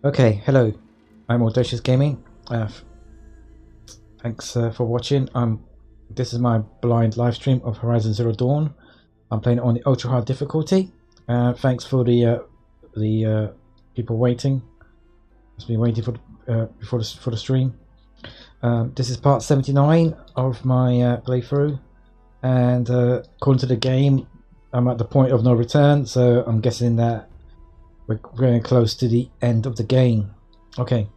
Okay, hello. I'm Audacious Gaming. Thanks for watching. This is my blind live stream of Horizon Zero Dawn. I'm playing it on the ultra hard difficulty. Thanks for the people waiting. Just been waiting for the stream. This is part 79 of my playthrough, and according to the game, I'm at the point of no return. So I'm guessing that we're getting close to the end of the game. Okay,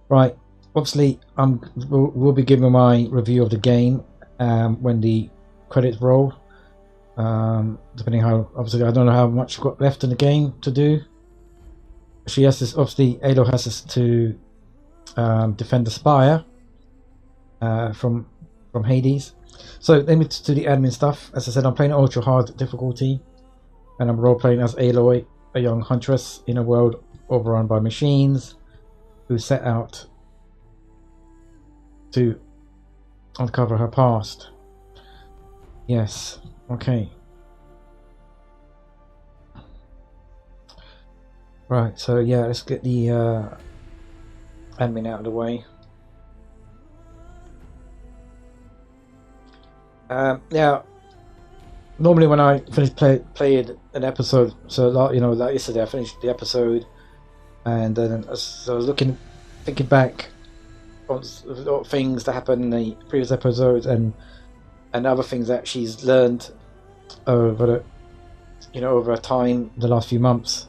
right. Obviously, we'll be giving my review of the game when the credits roll. Depending how, obviously, I don't know how much got left in the game to do. She has this. Obviously, Aloy has this to defend the spire from Hades. So let me do the admin stuff. As I said, I'm playing ultra hard difficulty, and I'm role playing as Aloy, a young huntress in a world overrun by machines who set out to uncover her past. Yes, okay. Right, so yeah, let's get the admin out of the way. Now, normally when I finish played an episode, so like yesterday I finished the episode, and then so I was thinking back on a lot of things that happened in the previous episodes, and other things that she's learned over over time, the last few months.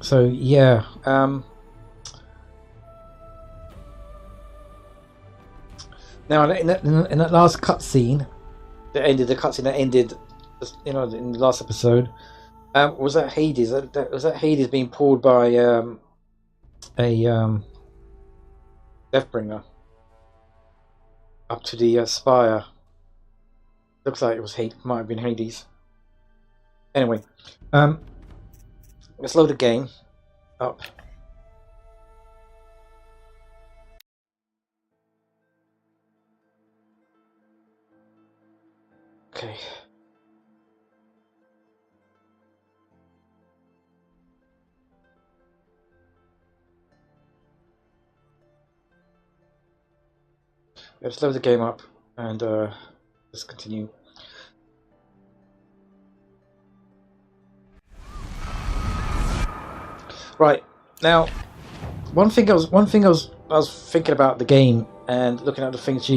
So yeah. Now, in that last cutscene that ended, in the last episode, was that Hades? Was that Hades being pulled by a Deathbringer up to the spire? Looks like it was might have been Hades. Anyway, let's load the game up. Okay. Let's load the game up and let's continue. Right now, one thing I was thinking about the game and looking at the things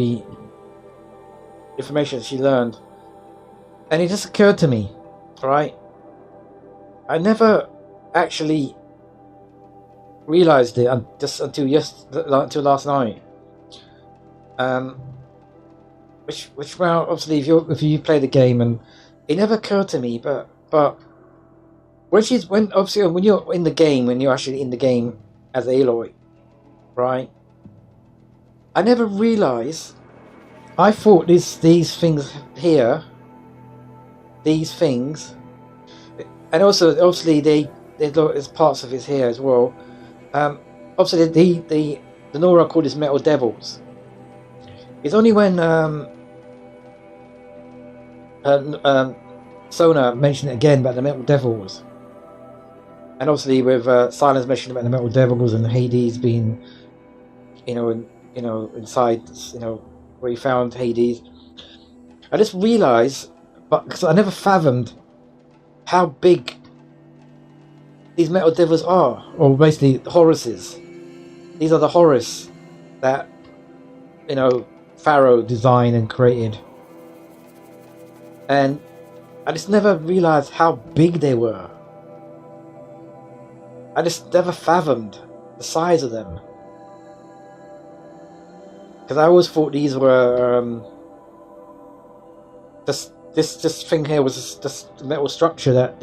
information she learned, and it just occurred to me, right? I never actually realized it until last night. Which well, obviously, if you play the game, and it never occurred to me, but when you're in the game, when you're actually in the game as Aloy, right? I never realized. I thought these things here, these things, and also obviously there's parts of his hair as well. Obviously the Nora called this metal devils. It's only when Sona mentioned it again about the metal devils, and obviously with Silence mentioned about the metal devils and Hades being, inside, where he found Hades. I just realised, but because I never fathomed how big these metal devils are, or basically the Horuses. These are the Horus that Pharaoh designed and created, and I just never realised how big they were. I just never fathomed the size of them, because I always thought these were this thing here was just a metal structure that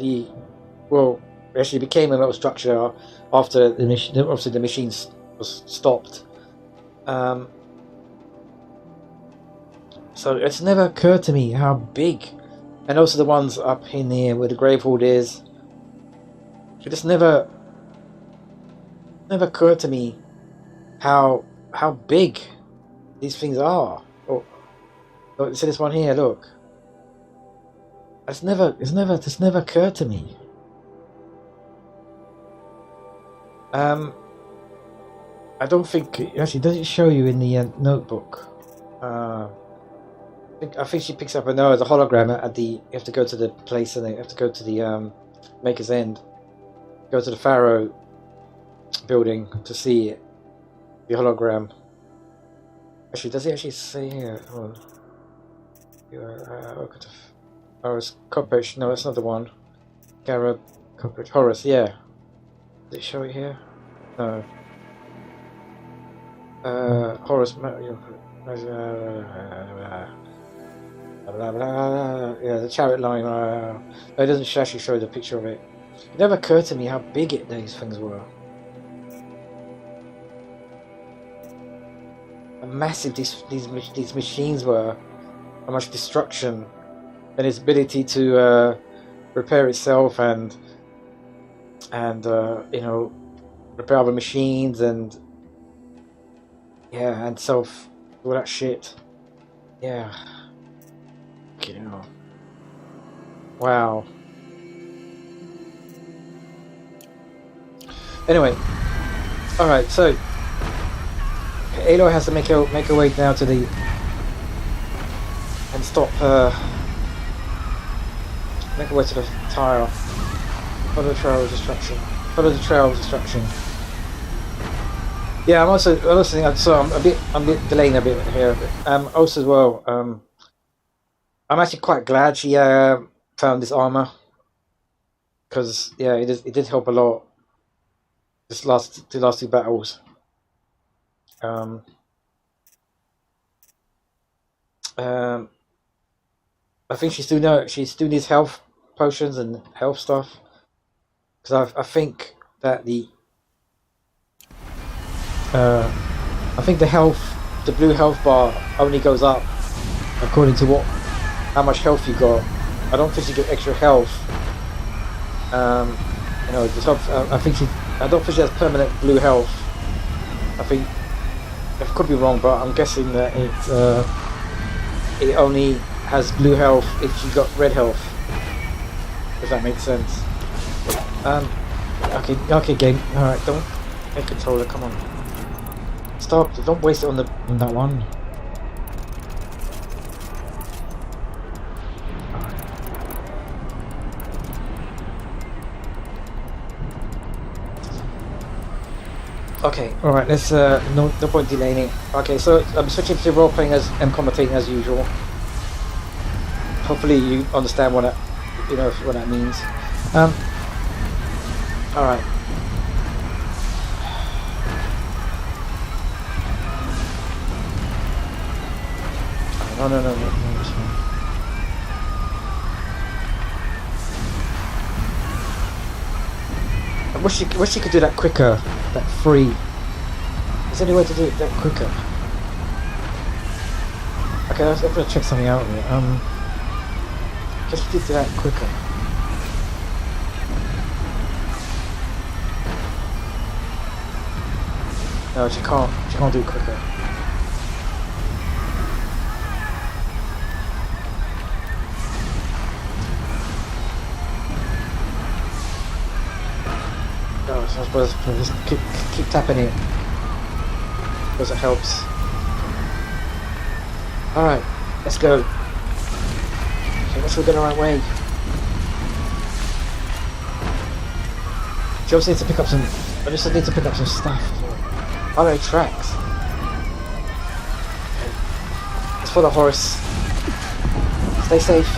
actually became a metal structure after the machine was stopped. So it's never occurred to me how big, and also the ones up in here where the Gravehold is. It just never occurred to me how big these things are. Oh, see this one here, look. It's never occurred to me. I don't think actually does it show you in the notebook. I think she picks up a no as a hologram at the. You have to go to the place and you have to go to the Maker's End. Go to the Pharaoh building to see it, the hologram. Actually, does it actually say here? Oh, it's Cockroach. No, that's not the one. Garab, Cockroach, Horus. Yeah. Does it show it here? No. Horus. Yeah, the chariot line. It doesn't actually show the picture of it. It never occurred to me how big these things were. How massive these machines were. How much destruction, and its ability to repair itself and you know, repair other machines and yeah, and self all that shit. Yeah. You know. Wow. Anyway, all right. So Aloy has to make her way now to the and stop her. Make her way to the tile. Follow the trail of destruction. Follow the trail of destruction. Yeah, I'm also thinking. So I'm a bit delaying a bit here. Also as well. I'm actually quite glad she found this armor, because yeah, it did help a lot. The last two battles. I think she still needs health potions and health stuff, because I think that the blue health bar only goes up according to how much health you got. I don't think she get extra health. You know, the top. I don't think she has permanent blue health. I think I could be wrong, but I'm guessing that it only has blue health if she got red health. If that makes sense. Okay, game. All right, don't take controller. Come on. Stop! Don't waste it on that one. Okay, alright, let's no point delaying it. Okay, so I'm switching to role playing and commentating as usual. Hopefully you understand what that means. Alright. No, it's fine. I wish she could do that quicker. That free. Is there any way to do it that quicker? Okay, I'm gonna check something out here. Just do that quicker. No, she can't do it quicker. I suppose just keep tapping it, because it helps. Alright, let's go. Okay, let's go the right way. She also needs to pick up some. I just need to pick up some stuff. Are there tracks? Okay. Let's follow the horse. Stay safe.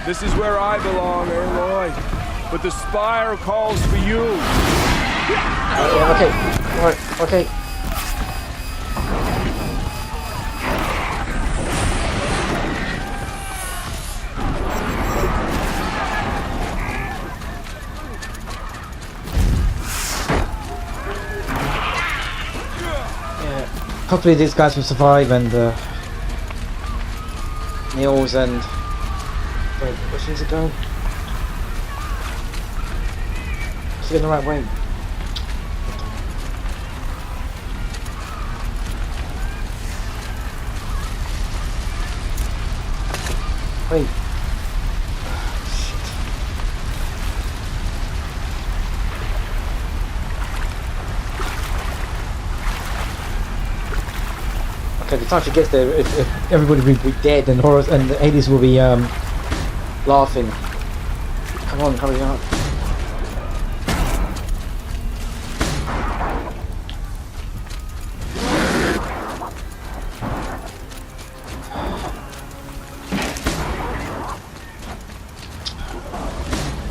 This is where I belong, Aloy. But the spire calls for you. Okay. Alright, okay. hopefully these guys will survive, and Niels and wait, which needs to go? Is it in the right way? Wait. Okay, the time she gets there, if everybody will be dead, and Horus and the Hades will be laughing. Come on, hurry up!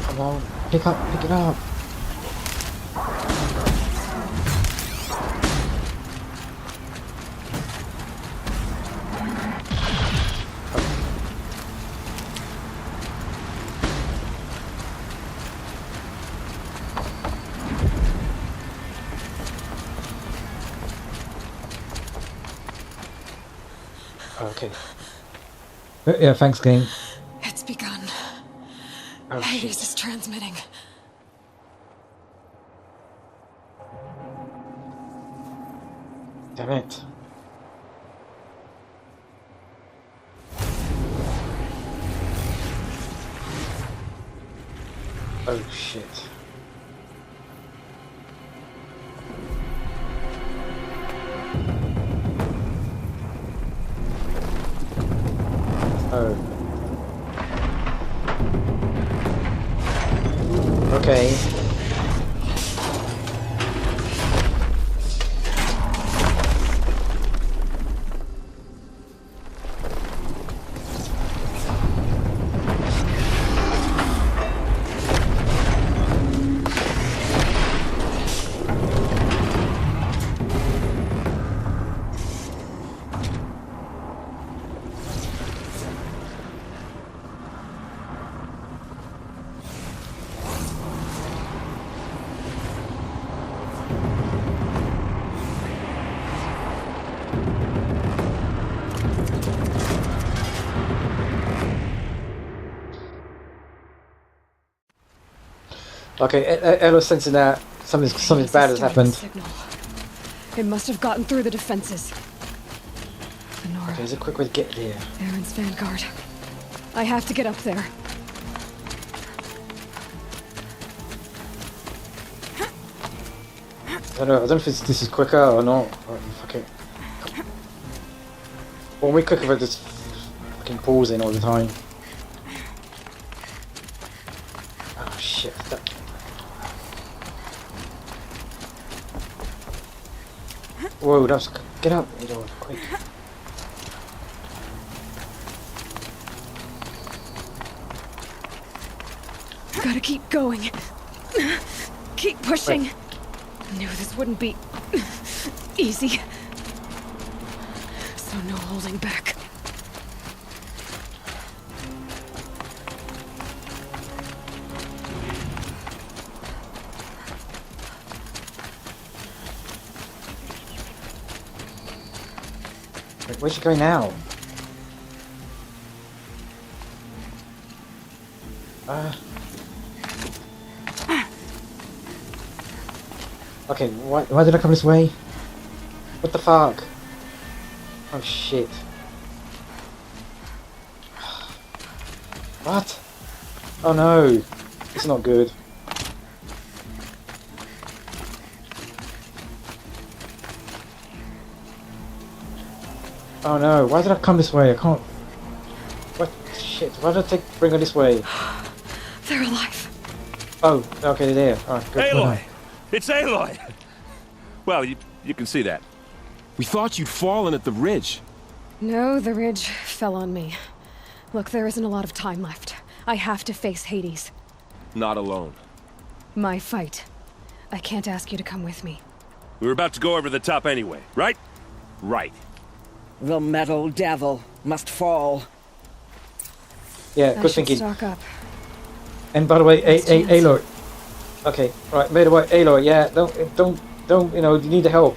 Come on, pick it up. Okay. Yeah, thanks, game. It's begun. Oh, Hades shit. is transmitting. Damn it. Oh shit. Oh. Okay. Okay, Aloy's sensing that something bad has happened. Signal. It must have gotten through the defenses. Honora, Okay, there's a quick way to get there. Aaron's vanguard. I have to get up there. I don't know if this is quicker or not. Oh, fuck it. When we quicker, we're just fucking pausing all the time. Oh shit. Whoa, that's... Get up, Aloy, quick. Gotta keep going. Keep pushing. Wait. Knew this wouldn't be easy. So no holding back. Wait, where's she going now? Okay, why did I come this way? What the fuck? Oh shit. What? Oh no. It's not good. Oh no, why did I come this way? I can't... What? Shit, why did I bring her this way? They're alive. Oh, okay, they're there. Alright, good. Aloy! It's Aloy! Well, you can see that. We thought you'd fallen at the ridge. No, the ridge fell on me. Look, there isn't a lot of time left. I have to face Hades. Not alone. My fight. I can't ask you to come with me. We were about to go over the top anyway, right? Right. The metal devil must fall. Yeah, I good should thinking. stock up. And by the way, Let's chance. Aloy. Okay, right, by the way, Aloy, yeah, don't, you know, you need the help.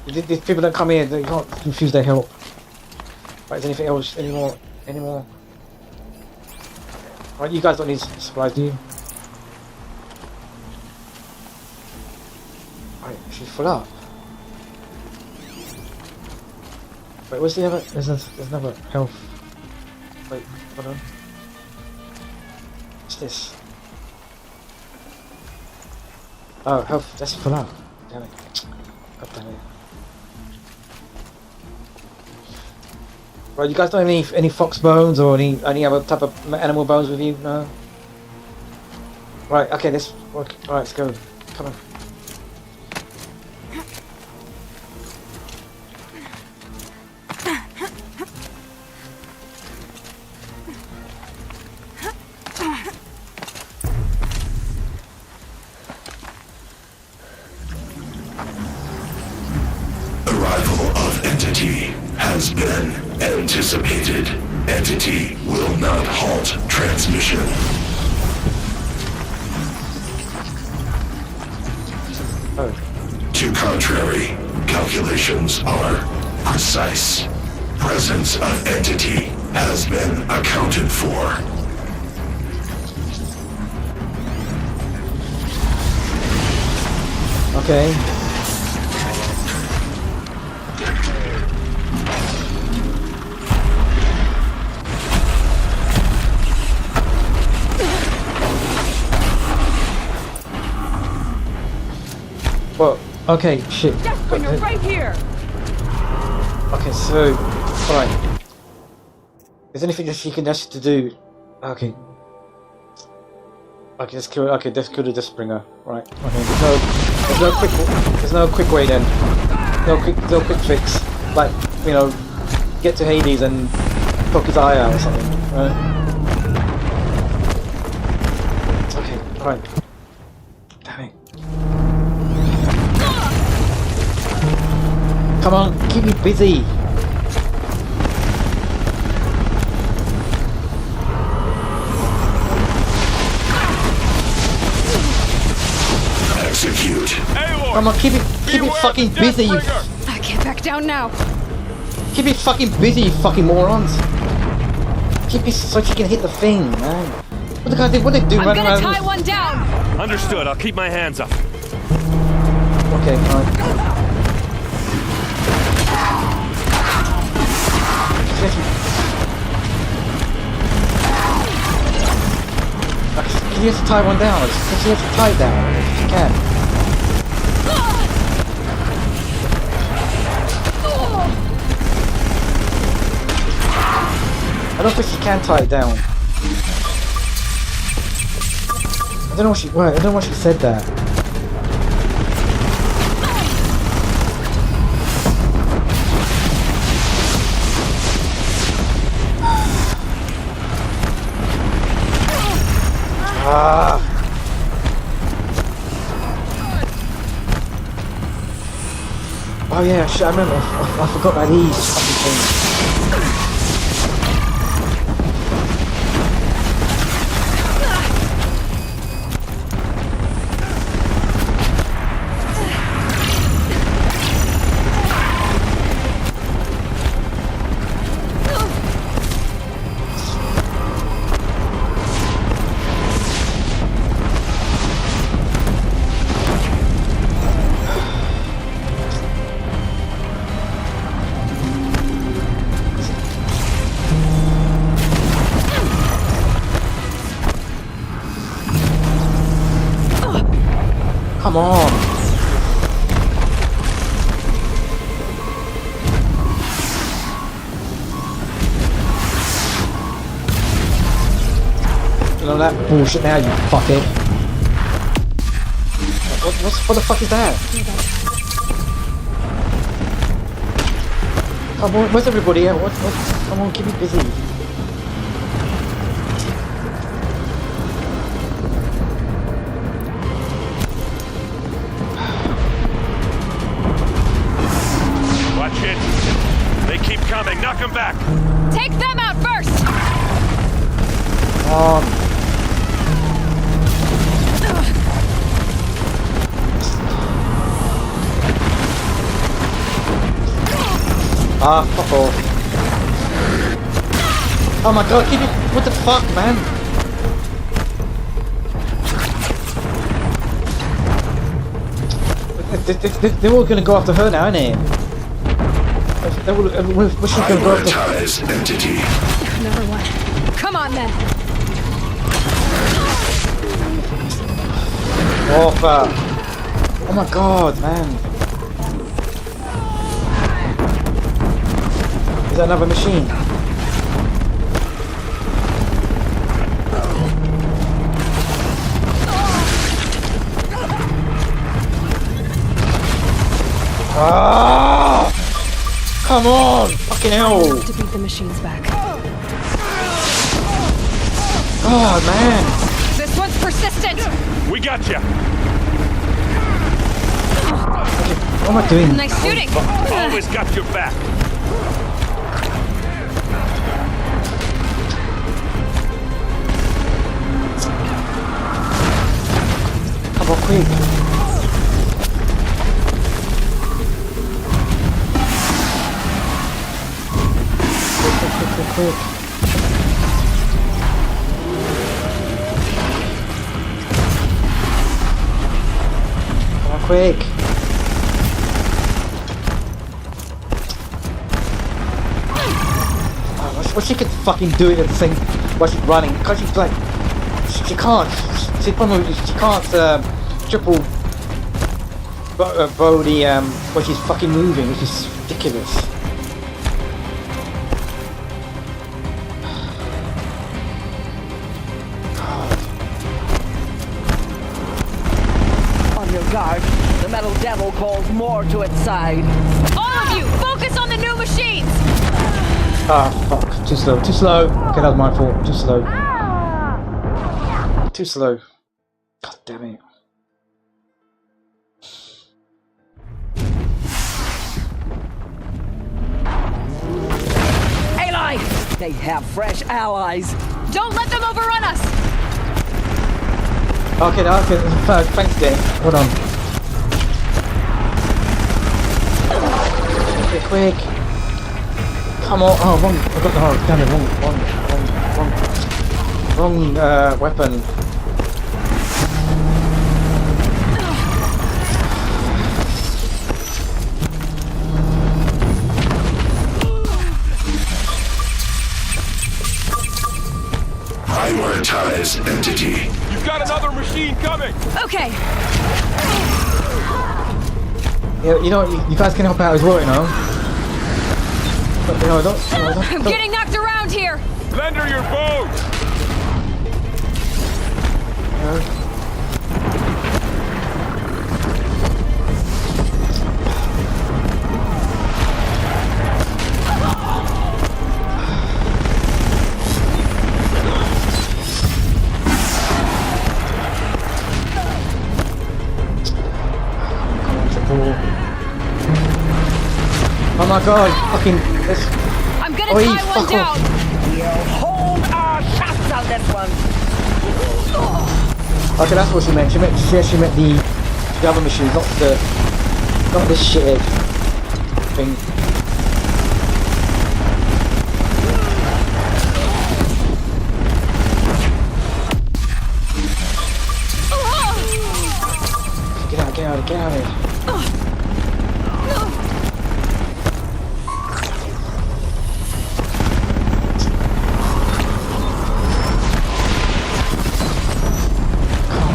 These people that come here, they can't refuse their help. Right, is anything else? Any more? Right, you guys don't need supplies, do you? Right, she's full up. Wait, where's the other? There's another health. Wait, hold on. What's this? Oh, health. That's full up. Damn it. God damn it. Right, you guys don't have any fox bones or any other type of animal bones with you? No? Right, okay, let's work. Alright, let's go. Come on. Arrival of Entity has been anticipated. Entity will not halt transmission. Oh. To contrary, calculations are precise. Presence of Entity has been accounted for. Okay. Well, okay, shit. Deathbringer, right here! Okay, so, alright. Is there anything that she can ask you to do? Okay. Okay, let's kill the Deathbringer. Right. Okay. There's no quick way then. No quick fix. Like, you know, get to Hades and poke his eye out or something. Right? Okay, alright. Damn it. Come on, keep me busy. Execute. Aloy! Come on, keep it fucking busy, you. I can't back down now. Keep it fucking busy, you fucking morons. Keep it so she can hit the thing, man. What the guy did? What they do? I'm Run gonna around? tie one down. Understood. I'll keep my hands up. Okay, alright. Can you just tie one down? She has to tie it down if she can. I don't think she can tie it down. I don't know why she said that. Ah. Oh yeah, shit, I remember. I forgot about these fucking things. Come on! You know that bullshit now, you fuckhead. What the fuck is that? Come on, where's everybody at? Come on, keep me busy. Coming, knock him back! Take them out first! Ah, fuck off. Oh my god, keep it. What the fuck, man? They're all gonna go after her now, ain't they? What's she gonna go after? Prioritize entity. Number one. Come on, then. Oh, fuck. Oh my god, man. Is that another machine? Ah! Come on! Fucking hell! To beat the machines back. Oh man! This one's persistent. We got you. What am I doing? Nice shooting. Always got your back. Come on, quick! Quick. Come on, quick. Well, she could fucking do it at the same while she's running. Because she's like, she can't. She can't triple bow the while she's fucking moving, which is ridiculous. On your guard. The metal devil calls more to its side. All of you, focus on the new machines. Ah, fuck. Too slow. Too slow. Okay, that was my fault. Too slow. Too slow. God damn it. Aloy! They have fresh allies. Don't let them overrun us. Okay, thanks, Danny. Hold on. Okay, quick. Come on. Oh, wrong. I got the damn it, wrong weapon. Prioritize entity. You've got another machine coming. Okay. Yeah, you know, you guys can help out as well, you know. But, you know, don't. I'm getting knocked around here. Lend her your boat. Oh my god, fucking. I'm gonna Oi, tie one fuck down. off. We'll hold our shots on this one. Okay, that's what she meant. She meant the other machine, not this shit thing. Get out of here.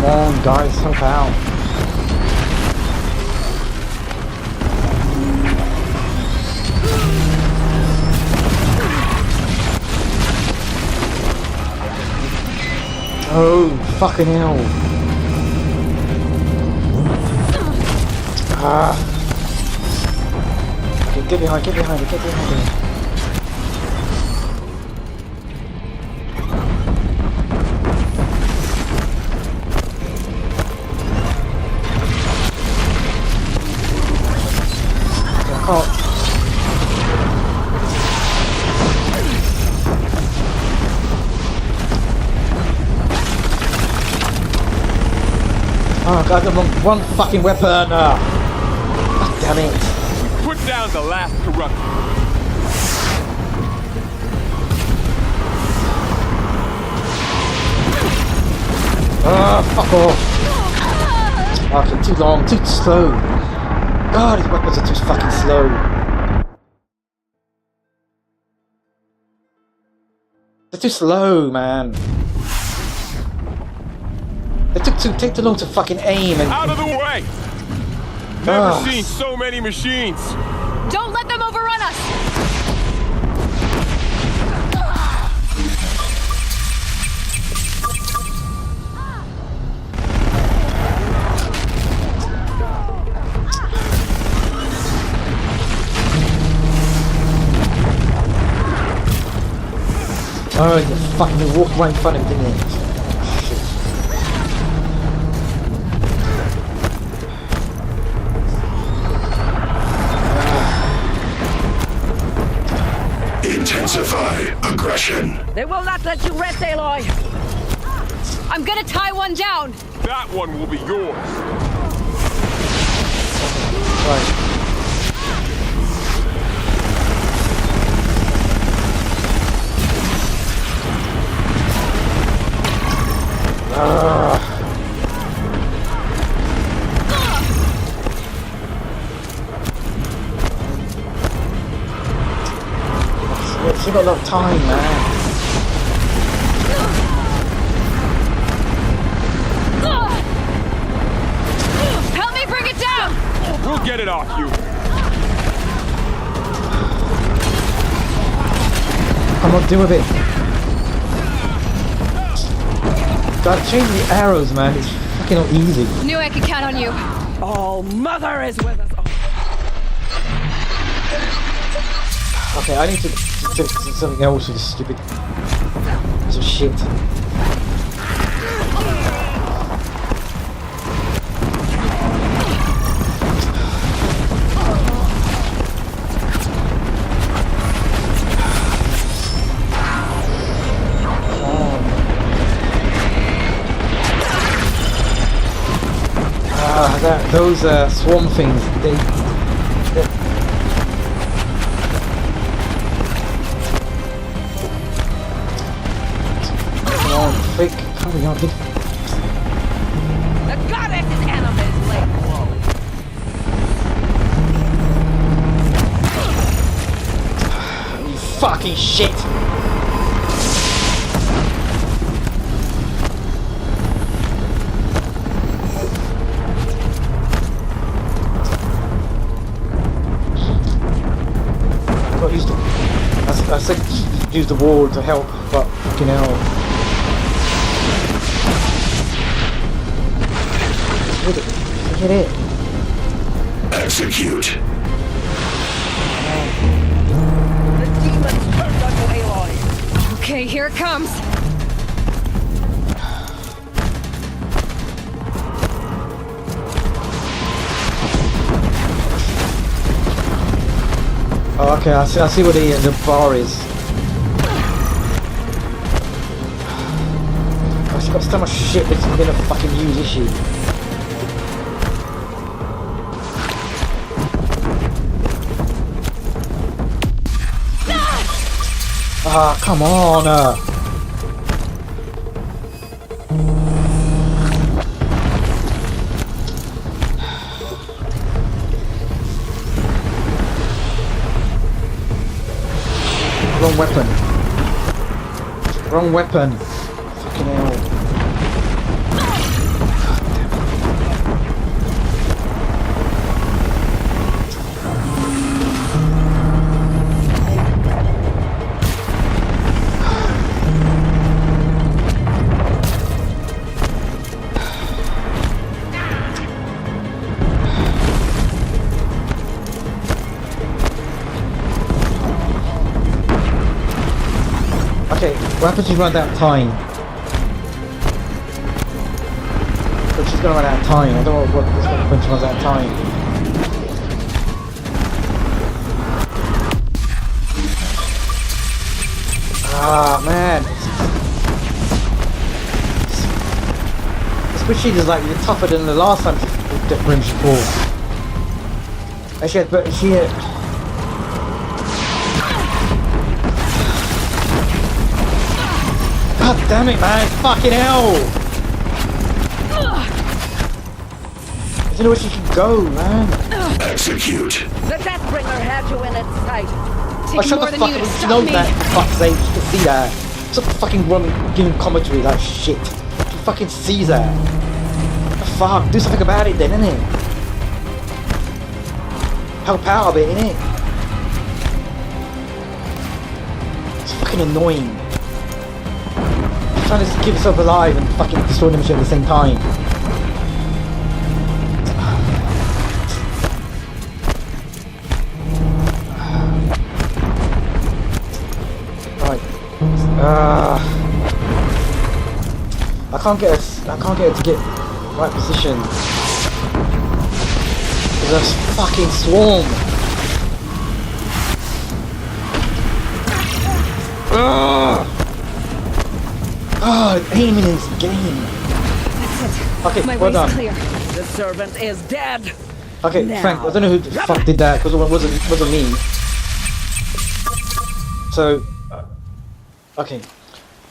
Come on, guys, help out. Oh, fucking hell. Ah. Okay, get behind it. Oh god, the one fucking weapon! God damn it! Put down the last corruption. Fuck off. Okay, too long, too slow. God, these weapons are too fucking slow. They're too slow, man. They take too long to fucking aim and... Out of the way! Never seen so many machines. Don't let them overrun us! Oh, you fucking walked right in front of me, didn't you? Intensify aggression. They will not let you rest, Aloy. I'm gonna tie one down! That one will be yours. Right. She got a lot of time, man. Help me bring it down! We'll get it off you. Come on, deal with it. Gotta change the arrows, man. It's fucking not easy. Knew I could count on you. Oh, Mother is with us. Okay, I need to do something else with this stupid piece of shit. Those swarm things, they come on, quick, hurry up. The goddess's enemy is late. You fucking shit! I said use the wall to help, but fucking hell. Look at it. Execute. The demons turned onto Aloy. Okay, here it comes. Oh, okay, I see what the bar is. Oh, she's got so much shit that she's gonna fucking use, is she? Ah, come on! Wrong weapon. Wrong weapon. Fucking hell. Okay, what happens if you run out of time? But she's gonna run out of time. I don't know what when she runs out of time. Ah, man. This machine is like tougher than the last time she brings you forward. Actually, but she... God damn it, man! Fucking hell! You know where she can go, man. Execute. The Deathbringer had you in its sight. Oh, Taking shut more the than fuck you up. to You stop know me. that. For fuck's sake, you can see that. Stop fucking giving commentary like shit. You can fucking see that. The fuck? Do something about it then, innit? Help out a bit, innit? It's fucking annoying. You're trying to keep yourself alive and fucking destroy them shit at the same time. Right. I can't get it to get right position. There's a fucking swarm. Aiming in this game. That's it. Okay, My well way's done. clear. The servant is dead. Okay, Now. Frank, I don't know who the fuck did that because it wasn't me. So, okay,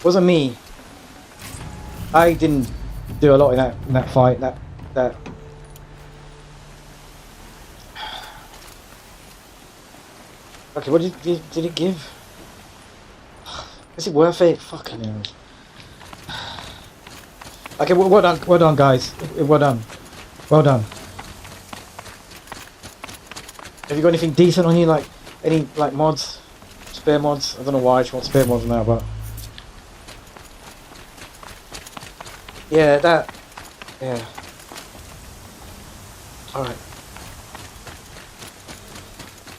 wasn't me. I didn't do a lot in that fight. That. Okay, what did it give? Is it worth it? Fucking hell. Okay, well done, guys. Well done. Have you got anything decent on you, like any mods, spare mods? I don't know why I just want spare mods now, but yeah, yeah. All right.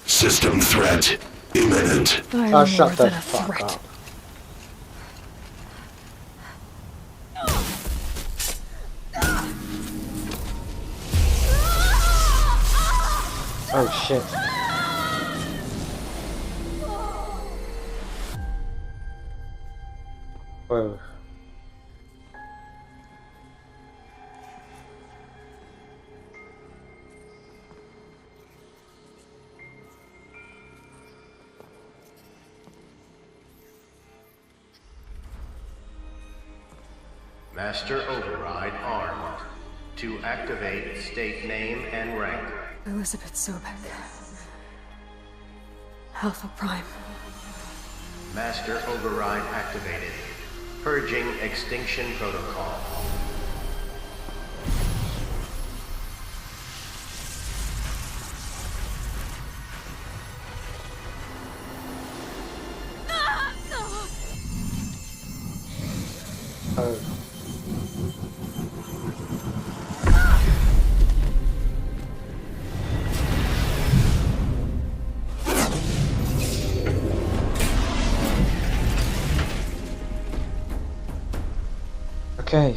System threat imminent. I'm Oh, more shut the than a fuck threat. up. Oh shit. Whoa. Master Override armed. To activate, state name and rank. Elizabeth Sobek. Alpha Prime. Master Override activated. Purging Extinction Protocol. Oh. Okay.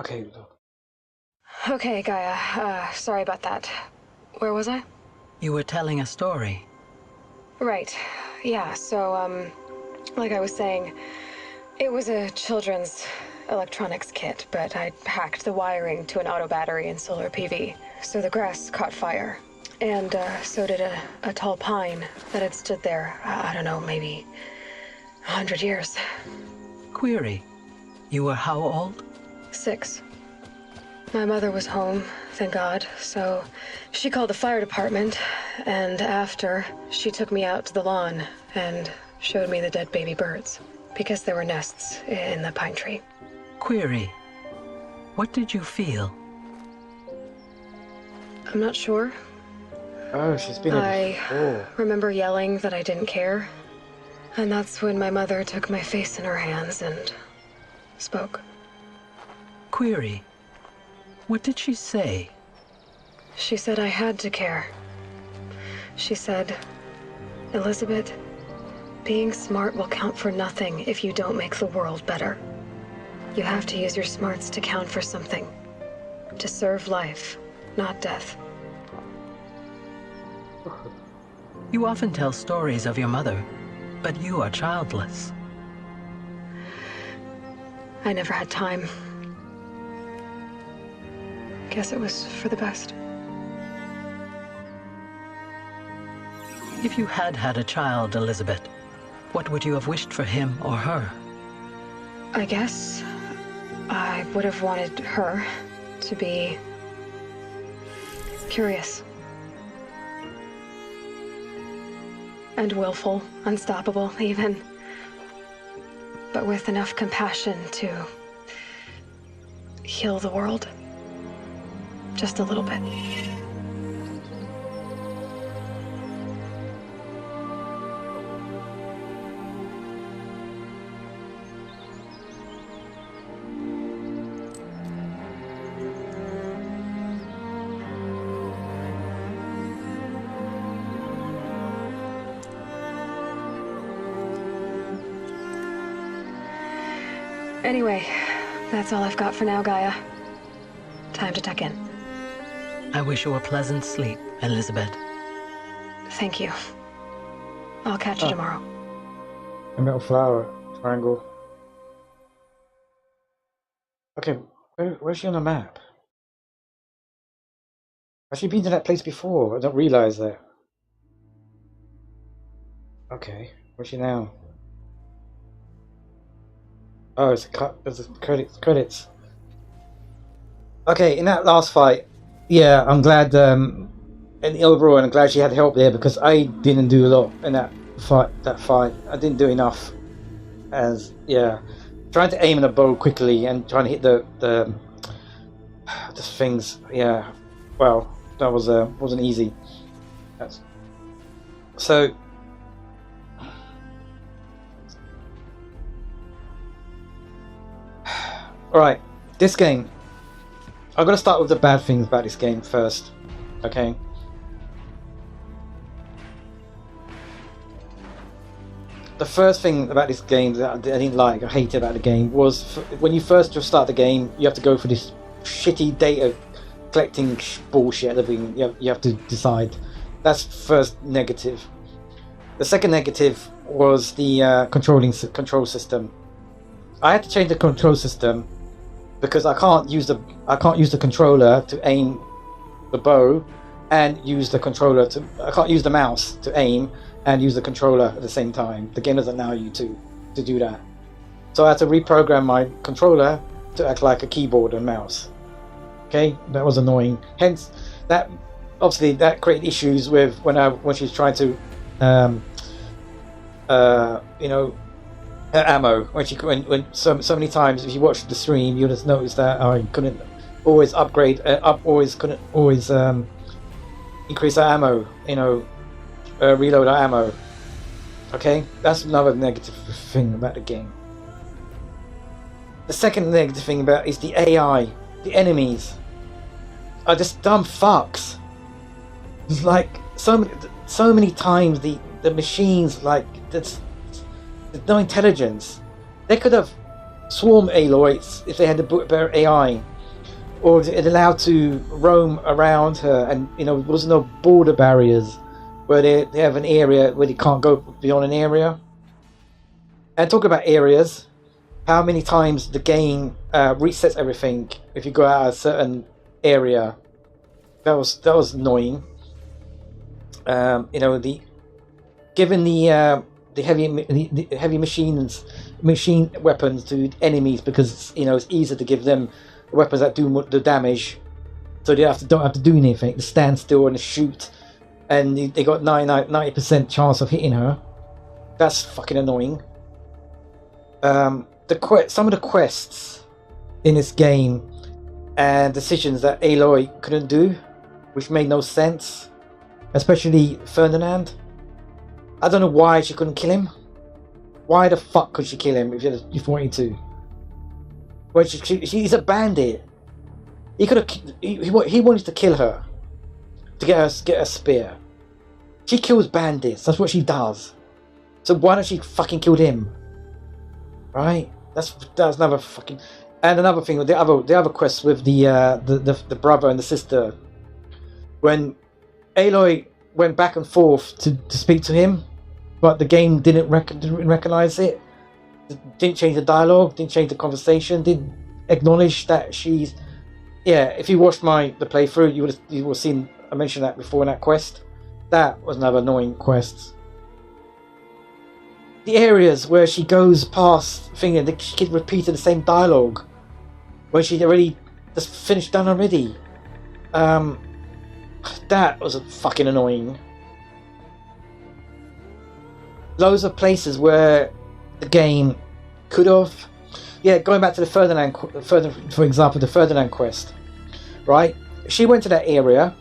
Okay. Okay, Gaia. Sorry about that. Where was I? You were telling a story. Right. Yeah, so, like I was saying, it was a children's electronics kit, but I hacked the wiring to an auto battery and solar PV. So the grass caught fire. And, so did a tall pine that had stood there, I don't know, maybe 100 years. Query. You were how old? 6. My mother was home, thank God, so she called the fire department, and after, she took me out to the lawn and showed me the dead baby birds, because there were nests in the pine tree. Query. What did you feel? I'm not sure. Oh, she's been here before. I remember yelling that I didn't care, and that's when my mother took my face in her hands and spoke. Query. What did she say? She said I had to care. She said, Elizabeth, being smart will count for nothing if you don't make the world better. You have to use your smarts to count for something. To serve life, not death. You often tell stories of your mother, but you are childless. I never had time. Guess it was for the best. If you had had a child, Elizabeth, what would you have wished for him or her? I guess I would have wanted her to be curious. And willful, unstoppable, even. But with enough compassion to heal the world. Just a little bit. Anyway, that's all I've got for now, Gaia. Time to tuck in. I wish you a pleasant sleep, Elizabeth. Thank you. I'll catch you tomorrow. A metal flower triangle. Okay, where's she on the map? Has she been to that place before? I don't realize that. Okay, where's she now? Oh, it's a cut. There's credits. Okay, in that last fight, yeah, I'm glad. In the overall, I'm glad she had help there because I didn't do a lot in that fight. I didn't do enough. As trying to aim in a bow quickly and trying to hit the things. Yeah, well, that was wasn't easy. So. Alright, this game. I'm going to start with the bad things about this game first. Okay? The first thing about this game that I didn't like, I hated about the game, was when you first start the game, you have to go for this shitty data collecting bullshit. You have to decide. That's first negative. The second negative was the control system. I had to change the control system because I can't use the controller to aim the bow and use the controller to. I can't use the mouse to aim and use the controller at the same time. The game doesn't allow you to do that. So I had to reprogram my controller to act like a keyboard and mouse. Okay, that was annoying. Hence, that created issues with when she was trying to, ammo. When so many times, if you watched the stream, you'll just notice that I couldn't always upgrade, couldn't always increase our ammo. Reload our ammo. Okay, that's another negative thing about the game. The second negative thing about is the AI. The enemies are just dumb fucks. Like so many times the machines, like there's no intelligence. They could have swarmed Aloy if they had the better AI, or it allowed to roam around her, and there was no border barriers. where they have an area where they can't go beyond an area. And talking about areas, how many times the game resets everything if you go out of a certain area. That was annoying. You know, given the heavy machine weapons to enemies, because you know it's easier to give them weapons that do the damage, so they don't have to do anything. They stand still and shoot, and they got 90% chance of hitting her. That's fucking annoying. Some of the quests in this game and decisions that Aloy couldn't do, which made no sense, especially Ferdinand. I don't know why she couldn't kill him. Why the fuck could she kill him if you wanted to? Well, she's a bandit. He could have. He wanted to kill her to get her spear. She kills bandits. That's what she does. So why don't she fucking kill him? Right? That's another fucking. And another thing, the other quest with the brother and the sister. When Aloy went back and forth to speak to him, but the game didn't recognize it. Didn't change the dialogue. Didn't change the conversation. Didn't acknowledge that she's. Yeah, if you watched the playthrough, you would have seen I mentioned that before in that quest. That was another annoying quest. The areas where she goes past thinking she keeps repeating the same dialogue when she'd already just finished done already. That was fucking annoying. Loads of places where the game could have. Yeah, going back to the Ferdinand, for example, the Ferdinand quest, right? She went to that area.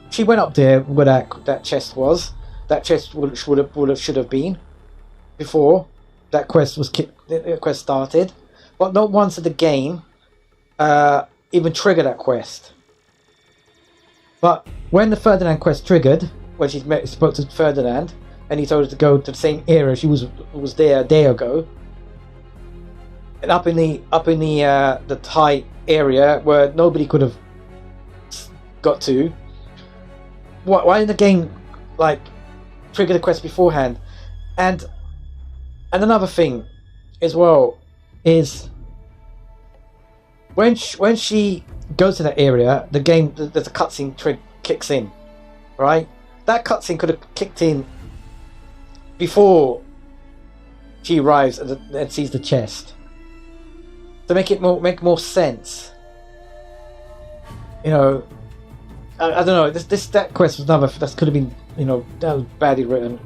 She went up there where that chest was. That chest should have been before that quest started. But not once did the game even trigger that quest. But when the Ferdinand quest triggered, when she spoke to Ferdinand, and he told her to go to the same area she was there a day ago, and up in the high area where nobody could have got to. Why didn't the game trigger the quest beforehand? And another thing as well is when she goes to that area, the game there's a cutscene kicks in, right? That cutscene could have kicked in before she arrives and sees the chest to make more sense. You know, I don't know. That quest was another that could have been, you know, that was badly written.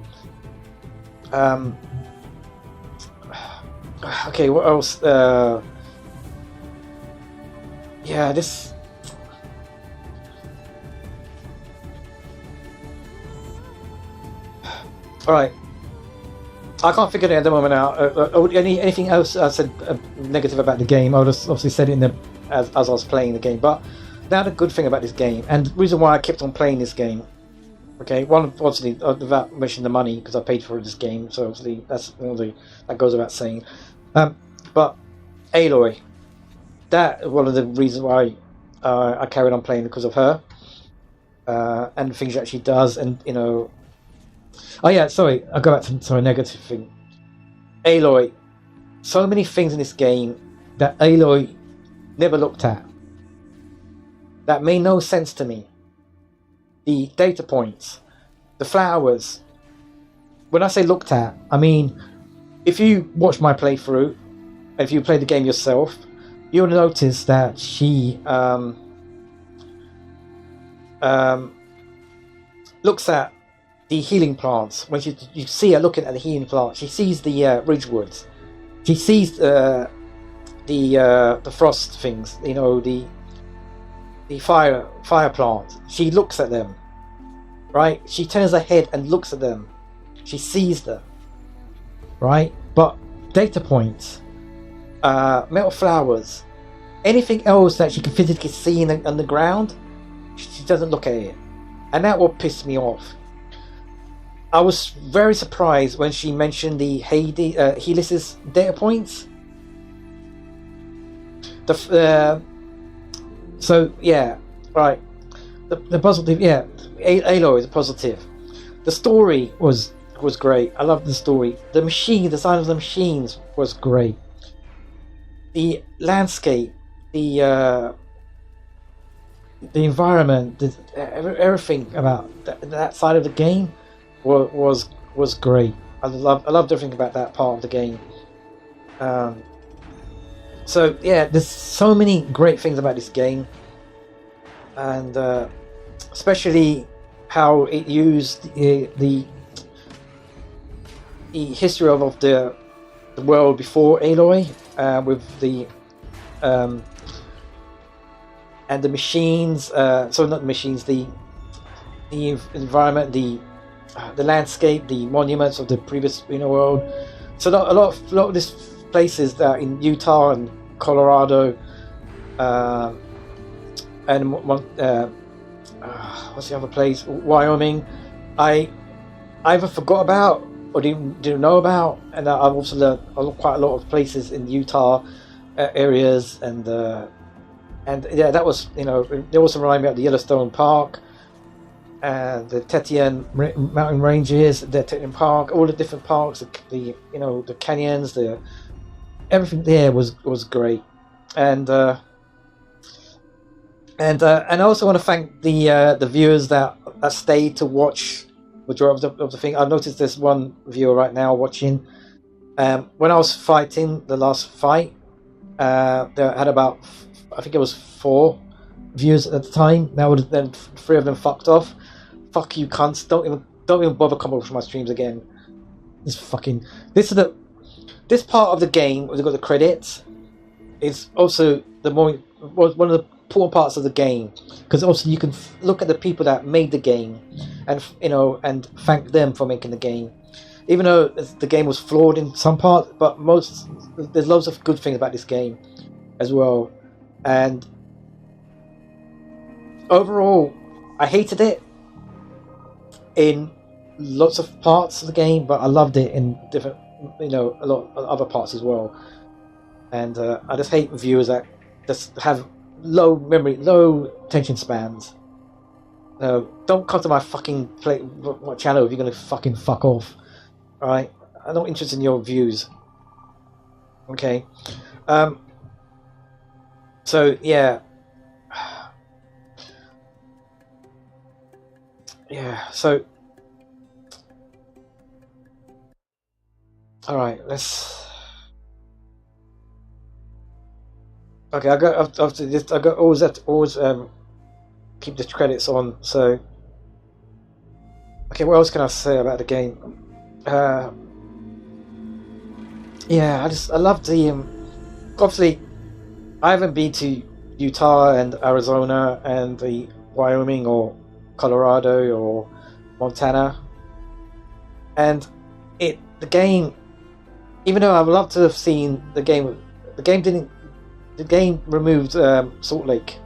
Okay, what else? Yeah, this. All right, I can't figure it at the moment out. Anything else I said negative about the game? I would have obviously said it as I was playing the game. But now the good thing about this game, and the reason why I kept on playing this game, okay, one obviously without mentioning the money because I paid for this game, so obviously that goes without saying. But Aloy, that one of the reasons why I carried on playing because of her and the things that she does, and you know. Oh yeah, sorry, I'll go back to a negative thing. Aloy. So many things in this game that Aloy never looked at. That made no sense to me. The data points, the flowers. When I say looked at, I mean, if you watch my playthrough, if you play the game yourself, you'll notice that she looks at the healing plants. When you see her looking at the healing plants, she sees the ridgewoods. She sees the frost things. You know, the fire plants. She looks at them, right? She turns her head and looks at them. She sees them, right? But data points, metal flowers, anything else that she can physically see on the ground, she doesn't look at it, and that will piss me off. I was very surprised when she mentioned the Helis's data points. So yeah, right. The positive, yeah. Aloy is a positive. the story was great. I loved the story. The design of the machines was great. The landscape, the environment, everything about that side of the game was great. I loved everything about that part of the game. So yeah, there's so many great things about this game, and especially how it used the history of the world before Aloy, with the and the machines. So not the machines, the environment, the landscape, the monuments of the previous world. So a lot of these places that in Utah and Colorado, and what's the other place? Wyoming. I either forgot about or didn't know about, and I've also learned quite a lot of places in Utah areas, and yeah, that was they also remind me of the Yellowstone Park and the Tetian mountain ranges, the Tetian Park, all the different parks, the canyons, everything there was great, and I also want to thank the viewers that stayed to watch majority of the thing. I've noticed there's one viewer right now watching. When I was fighting the last fight, they had about, I think it was 4 viewers at the time. Now then 3 of them fucked off. Fuck you cunts! Don't even bother coming over to my streams again. This part of the game where they've got the credits is also one of the important parts of the game, because also you can look at the people that made the game and thank them for making the game, even though the game was flawed in some parts, but there's loads of good things about this game as well. And overall, I hated it in lots of parts of the game, but I loved it in different, a lot of other parts as well. And I just hate viewers that just have low attention spans. Don't come to my fucking my channel if you're gonna fucking fuck off. Alright? I'm not interested in your views. Okay. So yeah. Yeah, so alright, let's. Okay, I got always keep the credits on. So, okay, what else can I say about the game? Yeah, I love the. Obviously, I haven't been to Utah and Arizona and the Wyoming or Colorado or Montana, and the game. Even though I would love to have seen the game didn't. The game removed Salt Lake,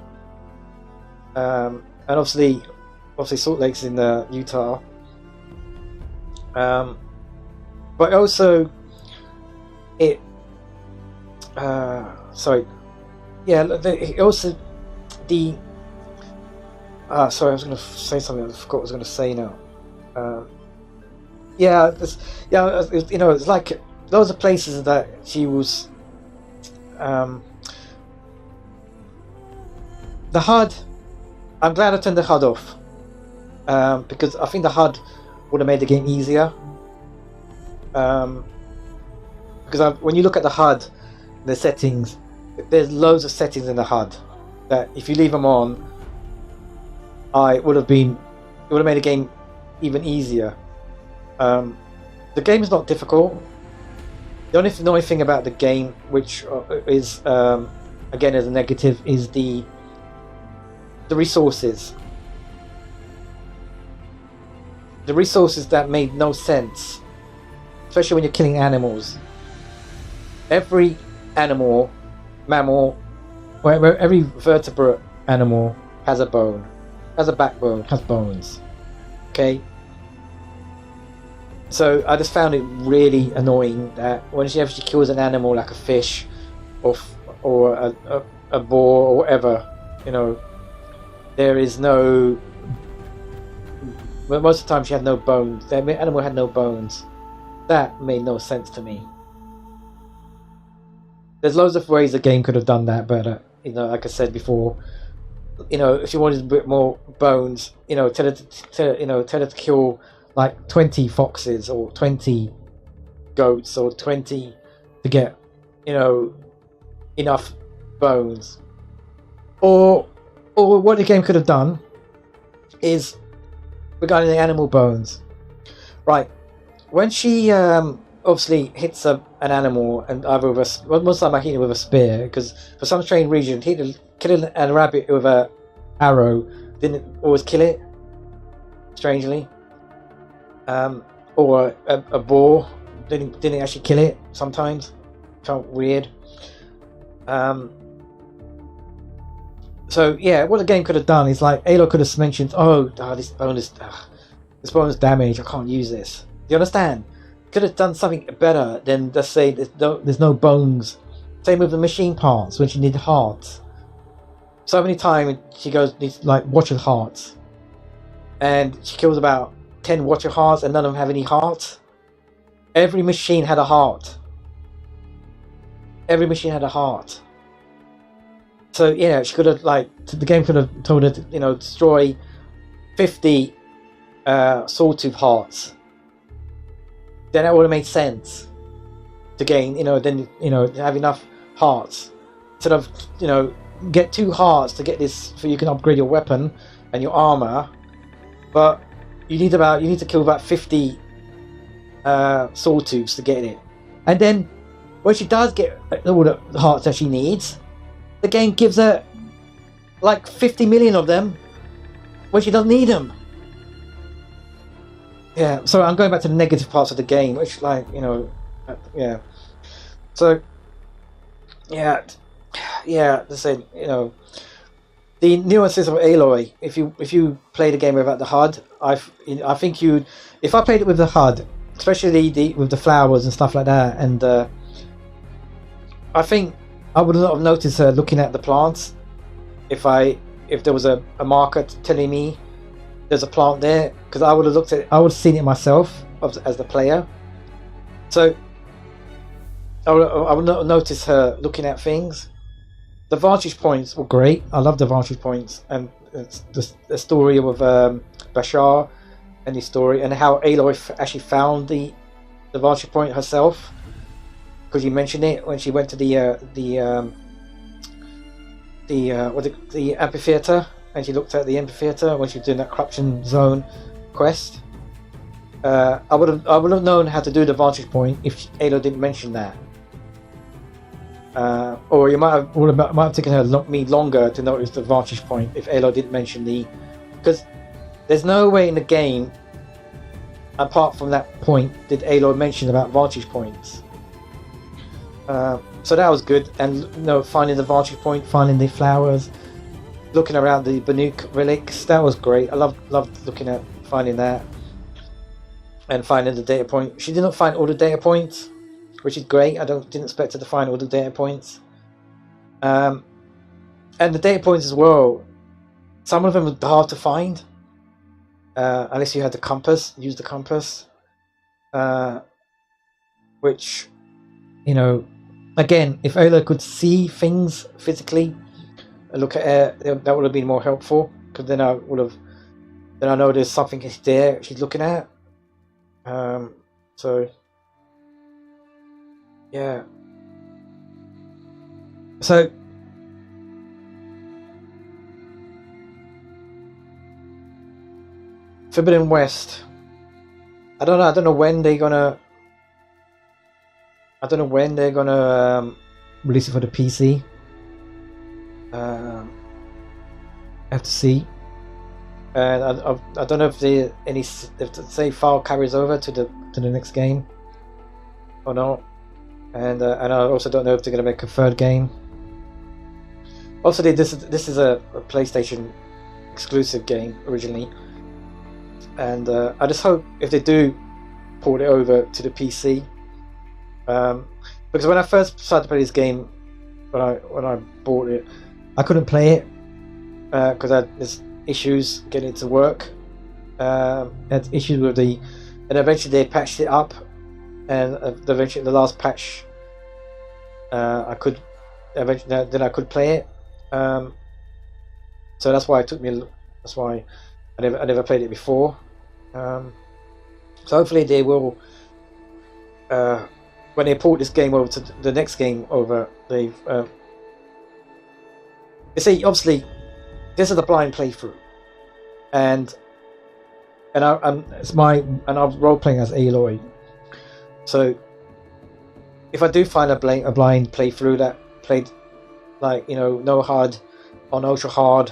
and obviously Salt Lake's in Utah. But also it. Sorry, yeah. Also the. Sorry, I was going to say something. I forgot what I was going to say now. Yeah, it's like those are places that she was. The HUD, I'm glad I turned the HUD off, because I think the HUD would have made the game easier. Because when you look at the HUD, the settings, there's loads of settings in the HUD that if you leave them on, it would have made the game even easier. The game is not difficult. The only thing about the game, which is again as a negative, is the resources. The resources that made no sense, especially when you're killing animals. Every animal, mammal, or every vertebrate animal has a bone, has a backbone, has bones. Okay? So I just found it really annoying that whenever she kills an animal like a fish or a boar or whatever, there is no but most of the time she had no bones. The animal had no bones. That made no sense to me. There's loads of ways the game could have done that, but you know, like I said before, you know, if you wanted a bit more bones, you know, tell her to kill like 20 foxes or 20 goats or 20 to get, you know, enough bones. Or what the game could have done is regarding the animal bones, right? When she obviously hits an animal, and either with most of the time I hit it with a spear, because for some strange reason killing a rabbit with a arrow didn't always kill it, strangely. Or a boar didn't actually kill it sometimes. Felt weird. So yeah, what the game could have done is like Aloy could have mentioned, this bone is damaged, I can't use this. Do you understand? Could have done something better than just say there's no bones. Same with the machine parts when she needed hearts. So many times she goes needs like watcher hearts, and she kills about 10 watcher hearts, and none of them have any hearts. Every machine had a heart. Every machine had a heart. So yeah, she could have the game could have told her to, you know, destroy 50 sawtooth hearts. Then that would have made sense to gain, you know, then, you know, have enough hearts. Instead of, you know, get 2 hearts to get this, so you can upgrade your weapon and your armor, but you need to kill about 50 sawtooths to get it. And then when she does get all the hearts that she needs, the game gives her like 50 million of them when she doesn't need them. Yeah, so I'm going back to the negative parts of the game, which, like, you know, yeah. So, yeah, let's say, you know, the nuances of Aloy. If you play the game without the HUD, I think you'd. If I played it with the HUD, especially with the flowers and stuff like that, and I think I would not have noticed her looking at the plants if there was a marker telling me there's a plant there, because I would have seen it myself as the player. So I would not notice her looking at things. The vantage points were great. I love the vantage points, and it's the story of Bashar and his story, and how Aloy actually found the vantage point herself, because you mentioned it when she went to the amphitheater, and she looked at the amphitheater when she was doing that corruption zone quest. I would have known how to do the vantage point if Aloy didn't mention that. Or it might have taken me longer to notice the vantage point if Aloy didn't mention because there's no way in the game, apart from that point, did Aloy mention about vantage points. So that was good, and, you know, finding the vantage point, finding the flowers, looking around the Banuk relics, that was great. I loved looking at finding that, and finding the data point. She didn't find all the data points, which is great. I didn't expect her to find all the data points. And the data points as well, some of them were hard to find, unless you had the compass, use the compass, which, you know, again, if Aloy could see things physically, look at it, that would have been more helpful, because then I know there's something there she's looking at. So yeah. So Forbidden West. I don't know when they're gonna release it for the PC. I have to see. And I don't know if the save file carries over to the next game or not. And I also don't know if they're going to make a third game. Also, this is a PlayStation exclusive game originally, and I just hope if they do port it over to the PC, because when I first started to play this game, when I bought it, I couldn't play it because I had this issues getting it to work. had issues with and eventually they patched it up, and eventually the last patch, I could play it. So that's why that's why I never played it before. So hopefully they will, when they port this game over to the next game over, you see, obviously this is a blind playthrough, and I'm role playing as Aloy. So if I do find a blind playthrough that played like, you know, no hard on ultra hard,